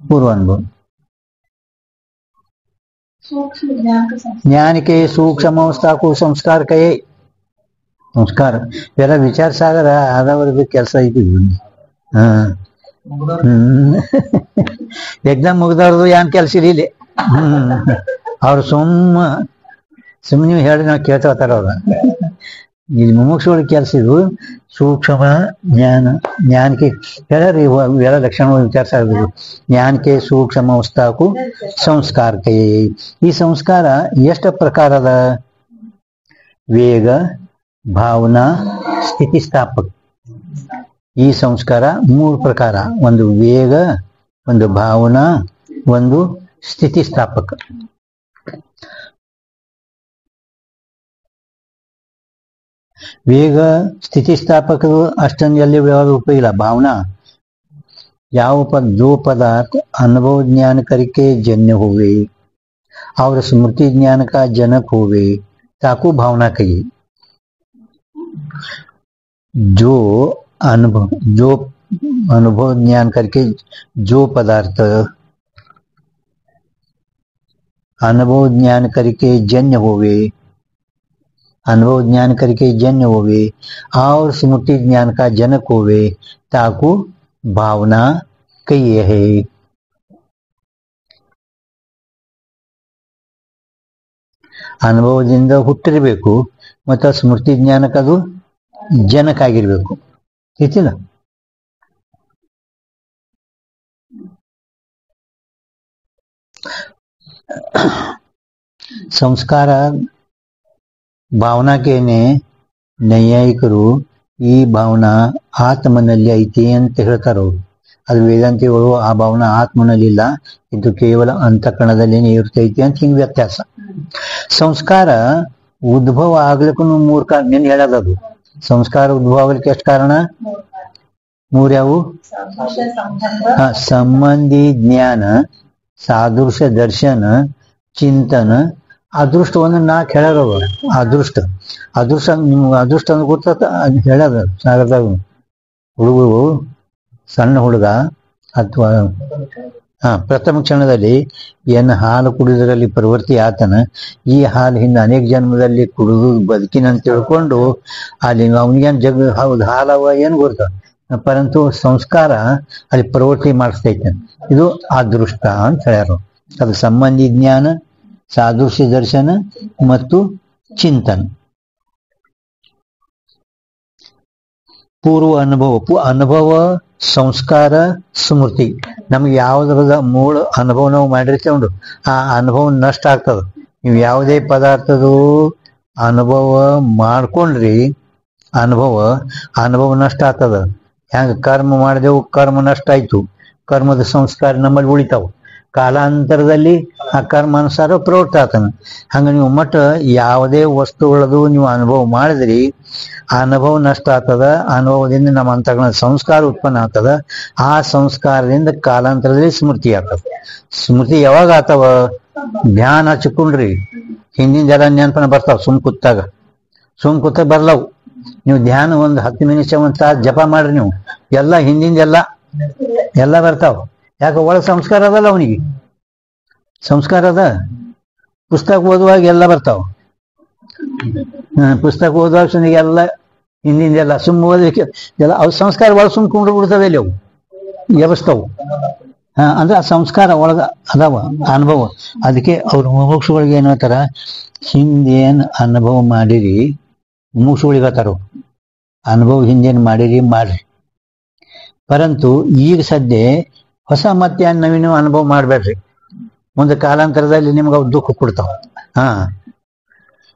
ಪೂರ್ವ ಅನುಭವ. ಜ್ಞಾನಕ್ಕೆ ಸೂಕ್ಷ್ಮಾವಸ್ಥಾಕು ಸಂಸ್ಕಾರ ಕೈ ಸಂಸ್ಕಾರ ಇವೆಲ್ಲ ವಿಚಾರ ಸಾಗರ ಆದವ್ರದ್ದು ಕೆಲಸ ಇದ್ದಿದ್ವಿ. ಎಕ್ಸಾಮ್ ಮುಗ್ದವ್ರದ್ದು ಏನ್ ಕೆಲ್ಸ ಇರಲಿ, ಅವ್ರು ಸುಮ್ಮನೆ ನೀವು ಹೇಳಿ ನಾವು ಕೇಳ್ತಾರ. ಅವ್ರ ಇಲ್ಲಿ ಮುಮುಕ್ಷುಗಳ ಕೆಲಸ ಇದು ಸೂಕ್ಷ್ಮ ಜ್ಞಾನಕ್ಕೆ ಹೇಳ್ರಿ, ಇವೆಲ್ಲ ಲಕ್ಷಣಗಳು ವಿಚಾರ ಆಗಬೇಕು. ಜ್ಞಾನಕ್ಕೆ ಸೂಕ್ಷ್ಮ ಅವಸ್ಥಾಕು ಸಂಸ್ಕಾರ ಕೈ. ಈ ಸಂಸ್ಕಾರ ಎಷ್ಟು ಪ್ರಕಾರ ಅದ? ವೇಗ, ಭಾವನಾ, ಸ್ಥಿತಿಸ್ಥಾಪಕ. ಈ ಸಂಸ್ಕಾರ 3 ಪ್ರಕಾರ, ಒಂದು ವೇಗ, ಒಂದು ಭಾವನಾ, ಒಂದು ಸ್ಥಿತಿಸ್ಥಾಪಕ. ವೇಗ ಸ್ಥಿತಿಸ್ಥಾಪಕರು ಅಷ್ಟೊಂದು ಎಲ್ಲಿ ಉಪಯೋಗ ಇಲ್ಲ. ಭಾವನಾ जो पदार्थ अनुभव ज्ञान करके जन्य हुए और स्मृति ज्ञान का जनक हुए ताको भावना कहिए. जो अनुभव ज्ञान करके जो पदार्थ अनुभव ज्ञान करके जन्य हुए, अनुभव ज्ञान करके जन्य होवे और स्मृति ज्ञान का जनक होवे ताको भावना कहिए है. ಅನುಭವದಿಂದ ಹುಟ್ಟಿರಬೇಕು ಮತ್ತು ಸ್ಮೃತಿ ಜ್ಞಾನಕ್ಕದು ಜನಕ ಆಗಿರ್ಬೇಕು. ಗೊತ್ತಿಲ್ಲ? ಸಂಸ್ಕಾರ ಭಾವನಾಕೇನೆ ನೈಯಾಯಿಕರು ಈ ಭಾವನಾ ಆತ್ಮನಲ್ಲಿ ಐತಿ ಅಂತ ಹೇಳ್ತಾರವ್ರು. ಅದು ವೇದಾಂತಿಗಳು ಆ ಭಾವನಾ ಆತ್ಮನಲ್ಲಿಲ್ಲ, ಇದು ಕೇವಲ ಅಂತಃಕರಣದಲ್ಲೇನೆ ಇರ್ತೈತಿ ಅಂತ ಹಿಂಗೆ ವ್ಯತ್ಯಾಸ. ಸಂಸ್ಕಾರ ಉದ್ಭವ ಆಗ್ಲಿಕ್ಕೂ 3 ಕಾರಣ ನಿನ್ನ ಹೇಳೋದದು. ಸಂಸ್ಕಾರ ಉದ್ಭವ ಆಗ್ಲಿಕ್ಕೆ ಎಷ್ಟು ಕಾರಣ? 3 ಯಾವು? ಸಂಬಂಧಿ ಜ್ಞಾನ, ಸಾದೃಶ್ಯ ದರ್ಶನ, ಚಿಂತನ, ಅದೃಷ್ಟವನ್ನು 4 ಹೇಳೋರವ. ಅದೃಷ್ಟ ನಿಮ್ಗೆ ಅದೃಷ್ಟ ಅಂದ್ರೆ ಗೊತ್ತ ಹೇಳೋದ ಸಾಗರದಾಗ. ಹುಡುಗರು ಸಣ್ಣ ಹುಡುಗ ಅಥವಾ ಪ್ರಥಮ ಕ್ಷಣದಲ್ಲಿ ಏನು ಹಾಲು ಕುಡಿದ್ರಲ್ಲಿ ಪ್ರವೃತ್ತಿ ಆತನ, ಈ ಹಾಲು ಹಿಂದೆ ಅನೇಕ ಜನ್ಮದಲ್ಲಿ ಕುಡಿದು ಬದುಕಿನಂತ ತಿಳ್ಕೊಂಡು ಅಲ್ಲಿ ಅವನಿಗೇನು ಹೌದು ಹಾಲವ ಏನು ಗೊತ್ತ, ಪರಂತು ಸಂಸ್ಕಾರ ಅಲ್ಲಿ ಪ್ರವೃತ್ತಿ ಮಾಡಿಸ್ತೈತೆ. ಇದು ಅದೃಷ್ಟ ಅಂತ ಹೇಳ್ಯಾರ. ಅದು ಸಂಬಂಧಿ ಜ್ಞಾನ, ಸಾದೃಶ್ಯ ದರ್ಶನ ಮತ್ತು ಚಿಂತನ. ಪೂರ್ವ ಅನುಭವ ಸಂಸ್ಕಾರ ಸ್ಮೃತಿ. ನಮ್ಗೆ ಯಾವ್ದ್ರದ ಮೂಲ ಅನುಭವ ನಾವು ಮಾಡಿರ್ತೇವೆ, ಆ ಅನುಭವ ನಷ್ಟ ಆಗ್ತದ. ನೀವು ಯಾವುದೇ ಪದಾರ್ಥದು ಅನುಭವ ಮಾಡ್ಕೊಂಡ್ರಿ, ಅನುಭವ ನಷ್ಟ ಆಗ್ತದ. ಹೆಂಗ ಕರ್ಮ ಮಾಡಿದೆವು, ಕರ್ಮ ನಷ್ಟ ಆಯ್ತು, ಕರ್ಮದ ಸಂಸ್ಕಾರ ನಮ್ಮಲ್ಲಿ ಉಳಿತಾವ. ಕಾಲಾಂತರದಲ್ಲಿ ಆ ಕರ್ಮಾನುಸಾರ ಪ್ರವೃತ್ತ ಆತನ. ಹಂಗ ನೀವು ಮಟ್ಟ ಯಾವುದೇ ವಸ್ತುಗಳದು ನೀವು ಅನುಭವ ಮಾಡಿದ್ರಿ, ಅನುಭವ ನಷ್ಟ ಆಗ್ತದ. ಅನುಭವದಿಂದ ನಮ್ಮ ಅಂತಃಕರಣ ಸಂಸ್ಕಾರ ಉತ್ಪನ್ನ ಆಗ್ತದ. ಆ ಸಂಸ್ಕಾರದಿಂದ ಕಾಲಾಂತರದಲ್ಲಿ ಸ್ಮೃತಿ ಆಗ್ತದ. ಸ್ಮೃತಿ ಯಾವಾಗ ಆತವ? ಧ್ಯಾನ ಹಚ್ಕೊಂಡ್ರಿ, ಹಿಂದಿಂದೆಲ್ಲ ನೆನಪನ ಬರ್ತಾವ. ಸುಮ್ ಕೂತಾಗ ಬರ್ಲವು. ನೀವು ಧ್ಯಾನ ಒಂದು 10 ನಿಮಿಷ 1 ತಾಸು ಜಪ ಮಾಡ್ರಿ, ನೀವು ಎಲ್ಲ ಹಿಂದಿಂದೆಲ್ಲ ಬರ್ತಾವ. ಯಾಕೆ? ಒಳಗೆ ಸಂಸ್ಕಾರ ಅದಲ್ಲ, ಅವನಿಗೆ ಸಂಸ್ಕಾರ ಅದ. ಪುಸ್ತಕ ಓದುವಾಗ ಎಲ್ಲ ಬರ್ತಾವ. ಪುಸ್ತಕ ಓದುವಾಗ ಸುನಿಗೆಲ್ಲ ಹಿಂದಿಂದೆಲ್ಲ ಓದಲಿಕ್ಕೆ ಎಲ್ಲ ಅವು ಸಂಸ್ಕಾರ ಒಳಗೆ ಸುಮ್ಕೊಂಡು ಬಿಡ್ತವೆ, ಇಲ್ಲಿ ಅವು ಎಬಸ್ತವು. ಅಂದ್ರೆ ಆ ಸಂಸ್ಕಾರ ಒಳಗ ಅದಾವ, ಅನುಭವ. ಅದಕ್ಕೆ ಅವ್ರು ಮುಮುಕ್ಷುಗಳಿಗೆ ಏನು ಹೇಳ್ತಾರ, ಹಿಂದೇನು ಅನುಭವ ಮಾಡಿರಿ, ಮುಮುಕ್ಷುಗಳಿಗೆ ಹೇಳ್ತಾರ ಅನುಭವ ಹಿಂದೇನು ಮಾಡಿರಿ ಮಾಡ್ರಿ, ಪರಂತು ಈಗ ಸದ್ಯ ಹೊಸ ಮತ್ತೆ ನವೀನ ಅನುಭವ ಮಾಡ್ಬೇಡ್ರಿ. ಮುಂದೆ ಕಾಲಾಂತರದಲ್ಲಿ ನಿಮ್ಗೆ ಅವು ದುಃಖ ಕೊಡ್ತಾವ.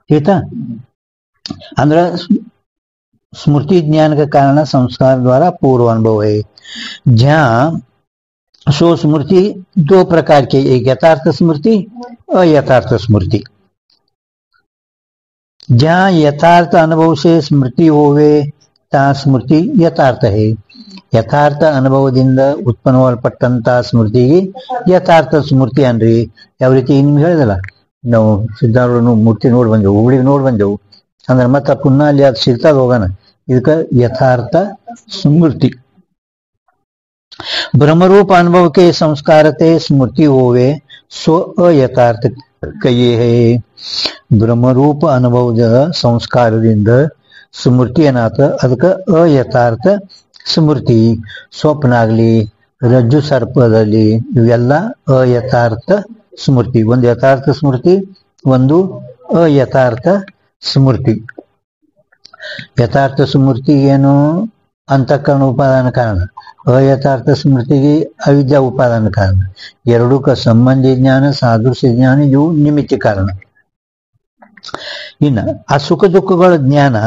ಆಯ್ತಾ? अंदर स्मृति ज्ञान का कारण संस्कार द्वारा पूर्व अनुभव है। जहाँ सो स्मृति दो प्रकार के, एक यथार्थ स्मृति, अयथार्थ स्मृति। जहाँ यथार्थ अनुभव से स्मृति होवे ता स्मृति यथार्थ है। ಯಥಾರ್ಥ ಅನುಭವದಿಂದ ಉತ್ಪನ್ನವಾಗಲ್ಪಟ್ಟಂತ ಸ್ಮೃತಿಗೆ ಯಥಾರ್ಥ ಸ್ಮೃತಿ ಅನ್ರಿ. ಯಾವ ರೀತಿ ನಿಮ್ಗೆ ಹೇಳಿದಲ್ಲ, ನಾವು ಸಿದ್ಧಾರೂಢನು ಮೂರ್ತಿ ನೋಡಿ ಬಂದೆವು, ಹುಬ್ಳಿಗೆ ನೋಡಿ ಬಂದೆವು ಅಂದ್ರೆ ಮತ್ತೆ ಪುನಃ ಅಲ್ಲಿ ಅದು ಸಿಗ್ತದ ಹೋಗೋಣ. ಇದಕ್ಕೆ ಯಥಾರ್ಥ ಸ್ಮೃತಿ. ब्रह्मरूप अनुभव के संस्कारते स्मृति होवे सो अयथार्थ कहिए है. ಬ್ರಹ್ಮರೂಪ ಅನುಭವದ ಸಂಸ್ಕಾರದಿಂದ ಸ್ಮೃತಿ ಏನಾತ, ಅದಕ್ಕೆ ಅಯಥಾರ್ಥ ಸ್ಮೃತಿ. ಸ್ವಪ್ನ ಆಗಲಿ, ರಜ್ಜು ಸರ್ಪದಲ್ಲಿ ಇವೆಲ್ಲ ಅಯಥಾರ್ಥ ಸ್ಮೃತಿ. ಒಂದು ಯಥಾರ್ಥ ಸ್ಮೃತಿ, ಒಂದು ಅಯಥಾರ್ಥ ಸ್ಮೃತಿ. ಯಥಾರ್ಥ ಸ್ಮೃತಿ ಏನು? ಅಂತಃಕರಣ ಉಪಾದಾನ ಕಾರಣ. ಅಯಥಾರ್ಥ ಸ್ಮೃತಿಗೆ ಅವಿದ್ಯಾ ಉಪಾದಾನ ಕಾರಣ. ಎರಡಕ್ಕ ಸಂಬಂಧಿ ಜ್ಞಾನ, ಸಾದೃಶ್ಯ ಜ್ಞಾನ ಇವು ನಿಮಿತ್ತ ಕಾರಣ. ಇನ್ನು ಆ ಸುಖ ದುಃಖಗಳ ಜ್ಞಾನ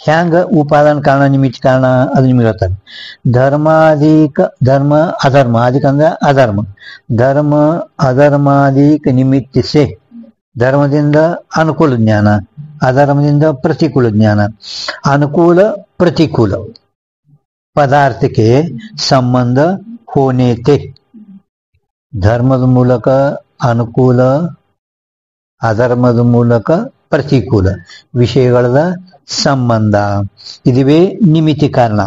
ಹ್ಯಾಂಗ ಉಪಾದಾನ ಕಾರಣ ನಿಮಿತ್ತ ಕಾರಣ ಅದು ನಿಮಗೆ ಹೇಳ್ತಾರೆ. ಧರ್ಮಾಧಿಕ ಧರ್ಮ ಅಧರ್ಮ, ಅಧಿಕ ಅಂದ್ರೆ ಅಧರ್ಮ. ಧರ್ಮ ಅಧರ್ಮಾಧಿಕ ನಿಮಿತ್ತಿಸೆ. ಧರ್ಮದಿಂದ ಅನುಕೂಲ ಜ್ಞಾನ, ಅಧರ್ಮದಿಂದ ಪ್ರತಿಕೂಲ ಜ್ಞಾನ. ಅನುಕೂಲ ಪ್ರತಿಕೂಲ पदार्थ के संबंध होने थे. ಧರ್ಮದ ಮೂಲಕ ಅನುಕೂಲ, ಅಧರ್ಮದ ಮೂಲಕ ಪ್ರತಿಕೂಲ ವಿಷಯಗಳ ಸಂಬಂಧ, ಇದುವೇ ನಿಮಿತ್ತಿ ಕಾರಣ.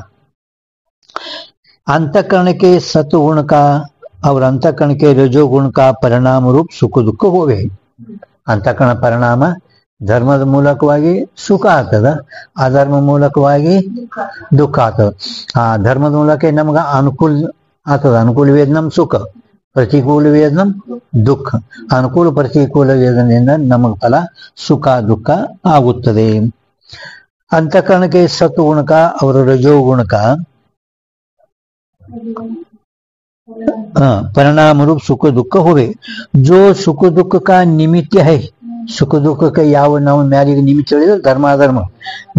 ಅಂತಃಕರಣಕ್ಕೆ ಸತ್ವಗುಣ का और अंतःकरण के रजोगुण का परिणाम रूप सुख दुख होवे. ಅಂತಃಕರಣ ಪರಿಣಾಮ ಧರ್ಮದ ಮೂಲಕವಾಗಿ ಸುಖ ಆಗ್ತದ, ಅಧರ್ಮ ಮೂಲಕವಾಗಿ ದುಃಖ ಆಗ್ತದ. ಆ ಧರ್ಮದ ಮೂಲಕ ನಮ್ಗೆ ಅನುಕೂಲ ಆಗ್ತದ, ಅನುಕೂಲ ವೇದ ನಮ್ ಸುಖ, ಪ್ರತಿಕೂಲ ವೇದ ನಮ್ ದುಃಖ. ಅನುಕೂಲ ಪ್ರತಿಕೂಲ ವೇದನೆಯಿಂದ ನಮಗ ಫಲ ಸುಖ ದುಃಖ ಆಗುತ್ತದೆ. ಅಂತಃಕರಣಕ್ಕೆ ಸತ್ವಗುಣಕ ಅವರ ರಜೋಗುಣಕ परिणाम रूप सुख दुख होवे. जो सुख दुख का निमित्त है, सुख दुख का ಯಾವ ನಾವು ಮ್ಯಾಲಿಗೆ ನಿಮಿತ್ತ ಹೇಳಿದ್ರೆ धर्म अधर्म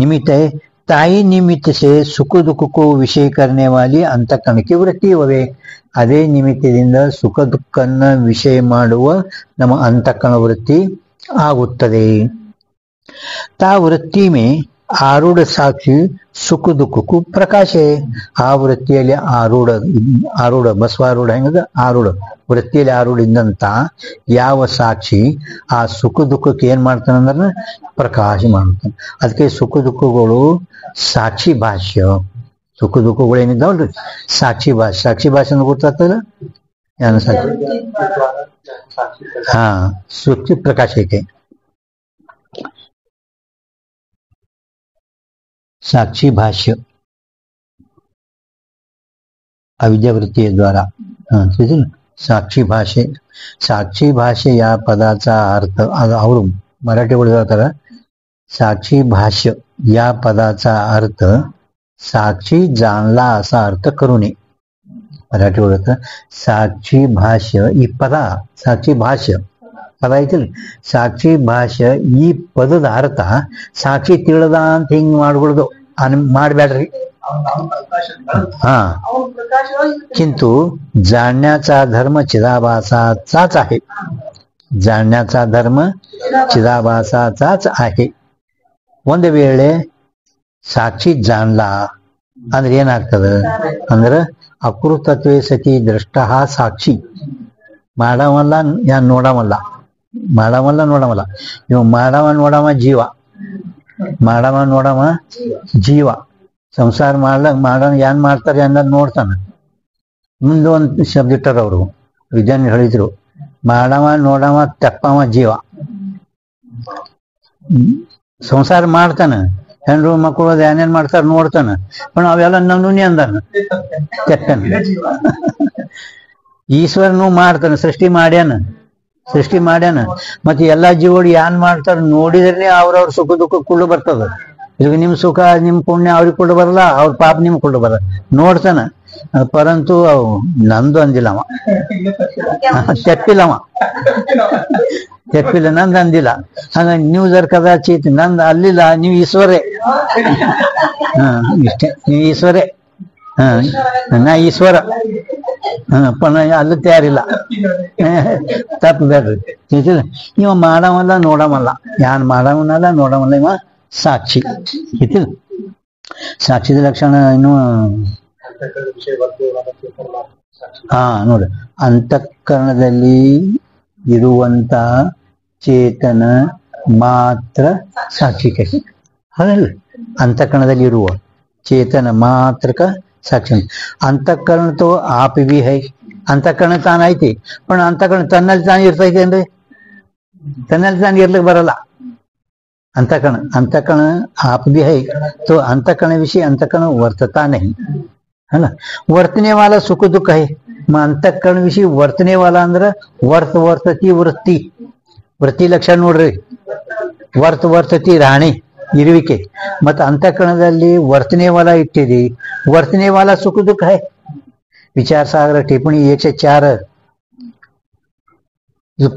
निमित्त है. ताई निमित्त से सुख दुख को विषय करने वाली ಅಂತಃಕರಣ की वृत्ति होवे. ಅದೇ ನಿಮಿತ್ತದಿಂದ ಸುಖ ದುಃಖನ್ನ ವಿಷಯ ಮಾಡುವ ನಮ್ಮ ಅಂತಃಕರಣ ವೃತ್ತಿ ಆಗುತ್ತದೆ. ತಾ ವೃತ್ತಿ में ಆರೂಢ ಸಾಕ್ಷಿ ಸುಖ ದುಃಖಕ್ಕೂ ಪ್ರಕಾಶ. ಆ ವೃತ್ತಿಯಲ್ಲಿ ಆರೂಢ ಬಸವಾರೂಢ ಹೆಂಗದ ಆರೂಢ ವೃತ್ತಿಯಲ್ಲಿ ಆರೂಢ ಇದ್ದಂತ ಯಾವ ಸಾಕ್ಷಿ ಆ ಸುಖ ದುಃಖಕ್ಕೆ ಏನ್ ಮಾಡ್ತಾನಂದ್ರ ಪ್ರಕಾಶ ಮಾಡ್ತಾನೆ. ಅದಕ್ಕೆ ಸುಖ ದುಃಖಗಳು ಸಾಕ್ಷಿ ಭಾಷ್ಯ. ಸುಖ ದುಃಖಗಳು ಏನಿದ್ದಾವಲ್ರಿ ಸಾಕ್ಷಿ ಭಾಷೆ. ಸಾಕ್ಷಿ ಭಾಷೆ ಅಂದ್ರೆ ಗೊತ್ತಾಗ್ತದ ಏನು ಸಾಕ್ಷಿ? ಹಾ, ಸುಖಿ ಪ್ರಕಾಶಕ್ಕೆ साक्षी भाष्य अविद्यावृत्ती द्वारा. साक्षी भाषे, साक्षी भाषे या पदाचा अर्थ ಅವರು मराठी बोलतात. साक्षी भाष्य या पदाचा अर्थ साक्षी जाणला असा अर्थ करू नये. मराठी बोलतात साक्षी भाष्य ಈ ಪದ ಸಾಕ್ಷಿ ಭಾಷ್ಯ ಪದ ಐತಿಲ್ಲ, ಸಾಕ್ಷಿ ಭಾಷ್ಯ ಈ ಪದದ ಅರ್ಥ ಸಾಕ್ಷಿ ತಿಳಿದ ಅಂತ ಹಿಂಗ್ ಮಾಡ್ಬಿಡ್ದು ಮಾಡ್ಬೇಡ್ರಿ. हा, किंतु जाणण्याचा धर्म चिदाभासाचाच आहे. जाणण्याचा धर्म चिदाभासाचाच आहे. ಒಂದು ವೇಳೆ ಸಾಕ್ಷಿ ಜಾಣಲ ಅಂದ್ರೆ ಏನಾಗ್ತದ ಅಂದ್ರೆ ಅಕೃತತ್ವೇ ಸತಿ ದೃಷ್ಟ ಸಾಕ್ಷಿ. ಮಾಡವಲ್ಲ ಯಾನ್ ನೋಡವಲ್ಲ, ಮಾಡವಲ್ಲ ನೋಡವಲ್ಲ. ಇವ್ ಮಾಡವ ನೋಡವ ಜೀವ, ಮಾಡವ ನೋಡವ ಜೀವ. ಸಂಸಾರ ಮಾಡೋಣ ಏನ್ ಮಾಡ್ತಾರೆ ಅನ್ನೋದು ನೋಡ್ತಾನ. ಮುಂದೆ ಒಂದು ಶಬ್ದ ಇಟ್ಟಾರ ಅವರು ವಿಜ್ಞಾನಿ ಹೇಳಿದ್ರು, ಮಾಡವ ನೋಡವ ತೆಪ್ಪವ ಜೀವ. ಸಂಸಾರ ಮಾಡ್ತಾನ, ಹೆಣ್ಣು ಮಕ್ಕಳು ಏನೇನ್ ಮಾಡ್ತಾರ ನೋಡ್ತಾನ, पण ಅವೆಲ್ಲ ನನ್ನೂನಿ ಅಂದಾನ ತೆಪ್ಪನ. ಈಶ್ವರನು ಮಾಡ್ತಾನ, ಸೃಷ್ಟಿ ಮಾಡ್ಯಾನ ಮತ್ತೆ ಎಲ್ಲಾ ಜೀವಗಳು ಏನ್ ಮಾಡ್ತಾರ ನೋಡಿದ್ರೆ ಅವ್ರವ್ರ ಸುಖ ದುಃಖ ಕುಳ್ಳು ಬರ್ತದ. ಈಗ ನಿಮ್ ಸುಖ ನಿಮ್ ಪುಣ್ಯ ಅವ್ರಿಗೆ ಕುಳ್ಳು ಬರಲ್ಲ, ಅವ್ರ ಪಾಪ ನಿಮ್ ಕುಳ್ಳು ಬರಲ್ಲ, ನೋಡ್ತಾನ. ಪರಂತು ಅವು ನಂದು ಅಂದಿಲ್ಲವ, ತೆಪ್ಪಿಲ್ಲವ. ತೆಪ್ಪಿಲ್ಲ, ನಂದು ಅಂದಿಲ್ಲ. ಹಂಗ ನೀವು ಜರ್ ಕದಾಚಿತ್ ನಂದು ಅಲ್ಲಿಲ್ಲ, ನೀವು ಈಶ್ವರೇ. ಇಷ್ಟೇ, ನೀವು ಈಶ್ವರೇ. ನಾ ಈಶ್ವರ. ಪಣ ಅಲ್ಲಿ ತಯಾರಿಲ್ಲ. ತಪ್ಪು ಬೇಡ್ರಿ. ಇವ ಮಾಡವಲ್ಲ ನೋಡವಲ್ಲ, ಯಾನ್ ಮಾಡವನಲ್ಲ ನೋಡವಲ್ಲ, ಇವ ಸಾಕ್ಷಿ. ಇತಿಲ್ ಸಾಕ್ಷಿದ ಲಕ್ಷಣ ಇನ್ನು ನೋಡಿ, ಅಂತಃಕರಣದಲ್ಲಿ ಇರುವಂತ ಚೇತನ ಮಾತ್ರ ಸಾಕ್ಷಿ. ಹಾಗಲ್ಲ, ಅಂತಃಕರಣದಲ್ಲಿ ಇರುವ चेतन मात्र का साक्षी. अंतःकरण तो आप भी है. अंतःकरण तान ಐತಿ, पण अंतःकरण ತನ್ನಲ್ಲಿ ತಾನು ಇರ್ತೈತೆ ಅಂದ್ರೆ ತನ್ನಲ್ಲಿ ತಾನು ಇರ್ಲಿಕ್ಕೆ ಬರಲ್ಲ. अंतःकरण आप भी है तो अंतःकरण विषय अंतःकरण वर्तता नहीं है ना. वर्तने वाला सुख दुख है. अंतःकरण विषय वर्तने वाला ಅಂದ್ರೆ ವರ್ತತಿ ವೃತ್ತಿ. ವೃತ್ತಿ ಲಕ್ಷಣ ನೋಡ್ರಿ, ವರ್ತತಿ ರಾಣಿ ಇರುವಿಕೆ. ಮತ್ತು ಅಂತಃಕರಣದಲ್ಲಿ ವರ್ತನೆ ವಾಲ ಇಟ್ಟಿರಿ, ವರ್ತನೆ ವಾಲ ಸುಖ ದುಃಖ ಹೈ. ವಿಚಾರ ಸಾಗರ ಟಿಪ್ಪಣಿ 104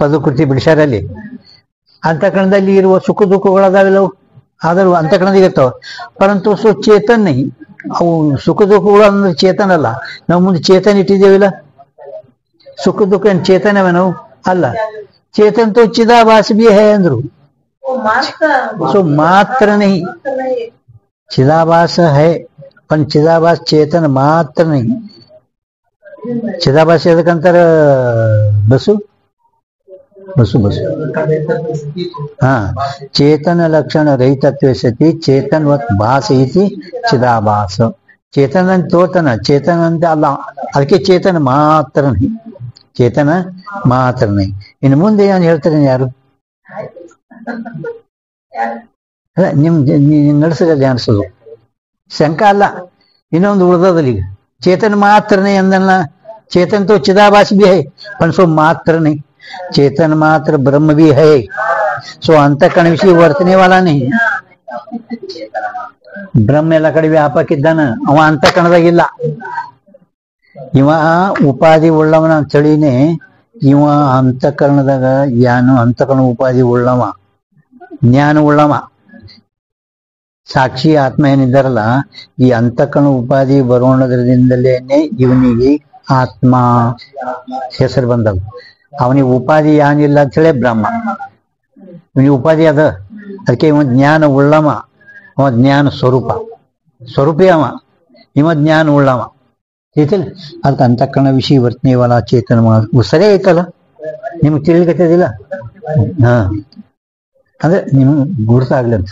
ಪದಕೃತಿ ಬಿಡಿಸಾರಲ್ಲಿ ಅಂತಃಕರಣದಲ್ಲಿ ಇರುವ ಸುಖ ದುಃಖಗಳದಾವಿಲ್ಲವು, ಆದರೂ ಅಂತಃಕರಣದಾಗ ಇರ್ತಾವ. ಪರಂತು ಚೇತನ್ ನಹಿ, ಅವು ಸುಖ ದುಃಖಗಳು ಅಂದ್ರೆ ಚೇತನ ಅಲ್ಲ. ನಾವು ಮುಂದೆ ಚೇತನ್ ಇಟ್ಟಿದ್ದೇವಿಲ್ಲ, ಸುಖ ದುಃಖ ಚೇತನವೇನವು ಅಲ್ಲ. चेतन तो चिदाभास भी है अंदर, सो मात्र नहीं. चिदाभास है, पण चिदाभास चेतन मात्र नहीं. चिदाभास यदकंतर बसु बसु बसु हाँ, चेतन लक्षण रहितत्वे सति चेतनवत् भास इति चिदाभास. चेतन तोतन चेतन अंत अಲ್ಲ, ಅದಕ್ಕೆ ಚೇತನ ಮಾತ್ರ नहीं, ಚೇತನ ಮಾತ್ರ नहीं. ಇನ್ನು ಮುಂದೆ ಏನು ಹೇಳ್ತಾರೆ ಯಾರು? ಅಲ್ಲ, ನಿಮ್ ನಡೆಸಲ್ಲ ಅನ್ಸೋದು ಶಂಕ ಅಲ್ಲ, ಇನ್ನೊಂದು ಉಳ್ದದಲ್ಲಿ ಈಗ चेतन मात्र नहीं अंदन. चेतन तो चिदाभास भी है, पण सो मात्र नहीं. चेतन मात्र ब्रह्म भी है, सो अंतःकरण विषय वर्तने वाला नहीं. ಬ್ರಹ್ಮ ಎಲ್ಲ ಕಡೆ ವ್ಯಾಪಕ ಇದ್ದಾನ, ಅವ ಅಂತಃಕರಣದಾಗಿಲ್ಲ. ಇವ ಉಪಾಧಿ ಉಳ್ಳವನ ಅಂತೇಳಿನೇ ಇವ ಅಂತಃಕರಣದಾಗ ಯಾನು ಅಂತಃಕರಣ ಉಪಾಧಿ ಉಳ್ಳವ, ಜ್ಞಾನ ಉಳ್ಳವ. ಸಾಕ್ಷಿ ಆತ್ಮ ಏನಿದ್ದಾರಲ್ಲ, ಈ ಅಂತಃಕರಣ ಉಪಾಧಿ ಬರೋಣದ್ರಿಂದಲೇನೆ ಇವನಿಗೆ ಆತ್ಮ ಹೆಸರು ಬಂದವು. ಅವನಿಗೆ ಉಪಾಧಿ ಏನಿಲ್ಲ ಅಂತ ಹೇಳಿ ಬ್ರಹ್ಮ. ಇವನಿಗೆ ಉಪಾಧಿ ಅದ, ಅದಕ್ಕೆ ಇವ ಜ್ಞಾನ ಉಳ್ಳವ. ಅವ ಜ್ಞಾನ ಸ್ವರೂಪಿ ಅವ, ಇವ ಜ್ಞಾನ ಉಳ್ಳವ. ಐತಿಲ್ಲ, ಅದಕ್ಕೆ ಅಂತಃಕರಣ ವಿಷಯ ವರ್ತನೆ ವಾಲ ಚೇತನ ಸರಿ ಐತಲ್ಲ, ನಿಮ್ಗೆ ತಿಳಿಲಿಕ್ಕದಿಲ್ಲ. ಹಾ, ಅಂದ್ರೆ ನಿಮ್ಗೆ ಗುರುತಾಗ್ಲಿ ಅಂತ.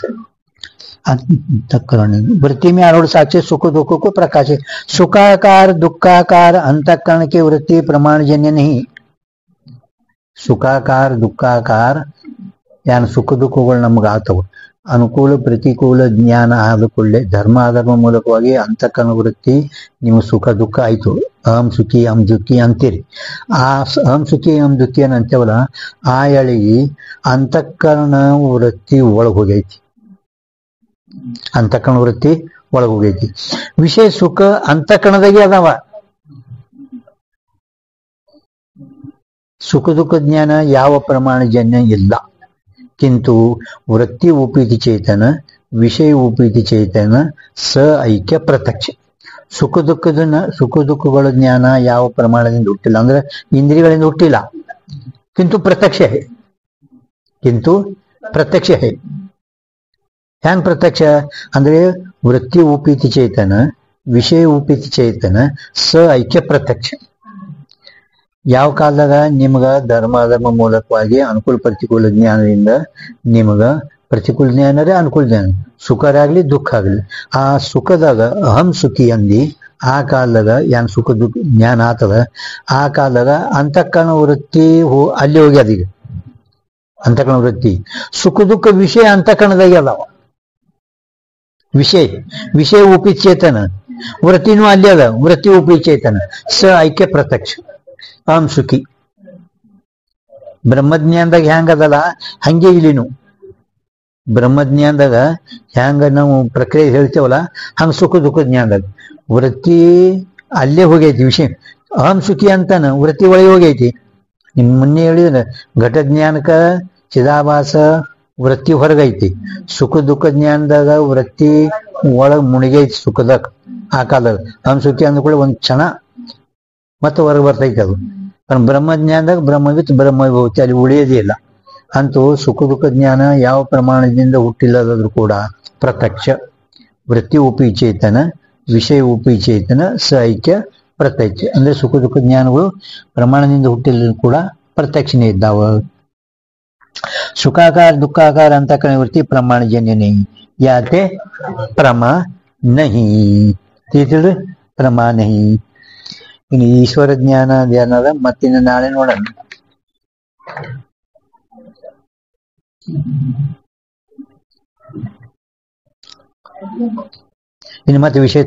अंतःकरण वृत्ति में आरूढ़ साक्षी सुख दुख को प्रकाश है. सुखाकार दुखाकार अंतःकरण की वृत्ति प्रमाणजन्य नहीं. ಸುಖಾಕಾರ ದುಃಖಾಕಾರ ಯಾನ್ ಸುಖ ದುಃಖಗಳು ನಮ್ಗೆ ಆತವು. ಅನುಕೂಲ ಪ್ರತಿಕೂಲ ಜ್ಞಾನ ಆದ ಕೂಡಲೇ ಧರ್ಮ ಅಧರ್ಮ ಮೂಲಕವಾಗಿ ಅಂತಃಕರಣ ವೃತ್ತಿ ನೀವು ಸುಖ ದುಃಖ ಆಯ್ತು. ಅಹಂ ಸುಖಿ ಅಹಂ ದುಃಖಿ ಅಂತೀರಿ. ಆ ಅಹಂ ಸುಖಿ ಅಹಂ ದುಃಖಿ ಅನ್ ಅಂತೇವಲ್ಲ, ಆ ಎಳಿಗಿ ಅಂತಃಕರಣ ವೃತ್ತಿ ಒಳಗೆ ಹೋಗೈತಿ. ಅಂತಃಕರಣ ವೃತ್ತಿ ಒಳಗೆ ಹೋಗೈತಿ. ವಿಷಯ ಸುಖ ಅಂತಃಕರಣದಾಗೆ ಅದಾವ. ಸುಖ ದುಃಖ ಜ್ಞಾನ ಯಾವ ಪ್ರಮಾಣಜನ್ಯ ಇಲ್ಲ. किंतु वृत्ति उपीति चेतन विषय उपीति चेतन स ऐक्य प्रत्यक्ष. ಸುಖ ದುಃಖಗಳ ಜ್ಞಾನ ಯಾವ ಪ್ರಮಾಣದಿಂದ ಹುಟ್ಟಿಲ್ಲ ಅಂದ್ರೆ ಇಂದ್ರಿಯಗಳಿಂದ ಹುಟ್ಟಿಲ್ಲ. ಕಿಂತು ಪ್ರತ್ಯಕ್ಷ ಹೇ. ಹ್ಯಾಂಗ್ ಪ್ರತ್ಯಕ್ಷ ಅಂದ್ರೆ ವೃತ್ತಿ ಉಪೀತಿ ಚೇತನ ವಿಷಯ ಉಪೀತಿ ಚೇತನ ಸ ಐಕ್ಯ ಪ್ರತ್ಯಕ್ಷ. ಯಾವ ಕಾಲದಾಗ ನಿಮ್ಗ ಧರ್ಮ ಅಧರ್ಮ ಮೂಲಕವಾಗಿ ಅನುಕೂಲ ಪ್ರತಿಕೂಲ ಜ್ಞಾನದಿಂದ ನಿಮ್ಗ ಪ್ರತಿಕೂಲ ಜ್ಞಾನ ರೇ ಅನುಕೂಲ ಜ್ಞಾನ, ಸುಖರಾಗ್ಲಿ ದುಃಖ ಆಗ್ಲಿ, ಆ ಸುಖದಾಗ ಅಹಂ ಸುಖಿ ಅಂದಿ ಆ ಕಾಲದಾಗ ಏನ್ ಸುಖ ದುಃಖ ಜ್ಞಾನ ಆತದ, ಆ ಕಾಲದಾಗ ಅಂತಃಕರಣ ವೃತ್ತಿ ಅಲ್ಲಿ ಹೋಗ್ಯದ. ಈಗ ಅಂತಃಕರಣ ವೃತ್ತಿ ಸುಖ ದುಃಖ ವಿಷಯ ಅಂತಃಕರಣದಾಗ ಅದಾವ. ವಿಷಯ ಉಪಿ ಚೇತನ ವೃತ್ತಿನೂ ಅಲ್ಲಿ ಅದ. ವೃತ್ತಿ ಉಪಿ ಚೇತನ ಸ ಐಕ್ಯ ಪ್ರತ್ಯಕ್ಷ ಅಹಂ ಸುಖಿ. ಬ್ರಹ್ಮಜ್ಞಾನದಾಗ ಹೆಂಗದಲ್ಲ ಹಂಗೆ ಇಲ್ಲಿನು ಬ್ರಹ್ಮಜ್ಞಾನದಾಗ ಹೆಂಗ ನಾವು ಪ್ರಕ್ರಿಯೆ ಹೇಳ್ತೇವಲ್ಲ ಹಂಗ ಸುಖ ದುಃಖ ಜ್ಞಾನದಾಗ ವೃತ್ತಿ ಅಲ್ಲೇ ಹೋಗೈತಿ. ವಿಷಯ ಅಹಂ ಸುಖಿ ಅಂತಾನ ವೃತ್ತಿ ಒಳಗೆ ಹೋಗೈತಿ. ನಿಮ್ ಮೊನ್ನೆ ಹೇಳಿದ್ರೆ ಘಟ ಜ್ಞಾನಕ್ಕ ಚಿದಾಭಾಸ ವೃತ್ತಿ ಹೊರಗೈತಿ, ಸುಖ ದುಃಖ ಜ್ಞಾನದಾಗ ವೃತ್ತಿ ಒಳಗ್ ಮುಣಿಗೈತಿ, ಸುಖದಾಗ ಆ ಕಾಲದಾಗ ಸುಖಿ ಅಂದ್ಕೊಳ್ಳಿ ಒಂದ್ ಕ್ಷಣ ಮತ್ತೆ ಹೊರಗೆ ಬರ್ತೈತಿ ಅದು. ಬ್ರಹ್ಮಜ್ಞಾನದಾಗ ಬ್ರಹ್ಮವಿತ್ ಬ್ರಹ್ಮವಿಭೂತಿ ಅಲ್ಲಿ ಉಳಿಯೋದೇ ಇಲ್ಲ. ಅಂತೂ ಸುಖ ದುಃಖ ಜ್ಞಾನ ಯಾವ ಪ್ರಮಾಣದಿಂದ ಹುಟ್ಟಿಲ್ಲದಾದ್ರೂ ಕೂಡ ಪ್ರತ್ಯಕ್ಷ. ವೃತ್ತಿ ಉಪಿ ಚೇತನ, ವಿಷಯ ಉಪಿ ಚೇತನ, ಸ ಐಕ್ಯ ಪ್ರತ್ಯಕ್ಷ. ಅಂದ್ರೆ ಸುಖ ದುಃಖ ಜ್ಞಾನಗಳು ಪ್ರಮಾಣದಿಂದ ಹುಟ್ಟಿಲ್ಲ ಕೂಡ ಪ್ರತ್ಯಕ್ಷನೇ ಇದ್ದಾವ. ಸುಖಾಕಾರ ದುಃಖಾಕಾರ ಅಂತಃಕರಣ ವೃತ್ತಿ ಪ್ರಮಾಣಜನ್ಯ ನಹಿ, ಯಾತೆ ಪ್ರಮಾ ನಹಿ, ತಿಳಿದ್ರಿ? ಪ್ರಮಾ ನಹಿ. ಇನ್ನು ಈಶ್ವರ ಜ್ಞಾನ ಧ್ಯಾನದ ಮತ್ತಿನ್ನು ನಾಳೆ ನೋಡೋಣ. ಇನ್ನು ಮತ್ತೆ ವಿಷಯ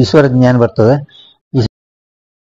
ಈಶ್ವರ ಜ್ಞಾನ ಬರ್ತದೆ.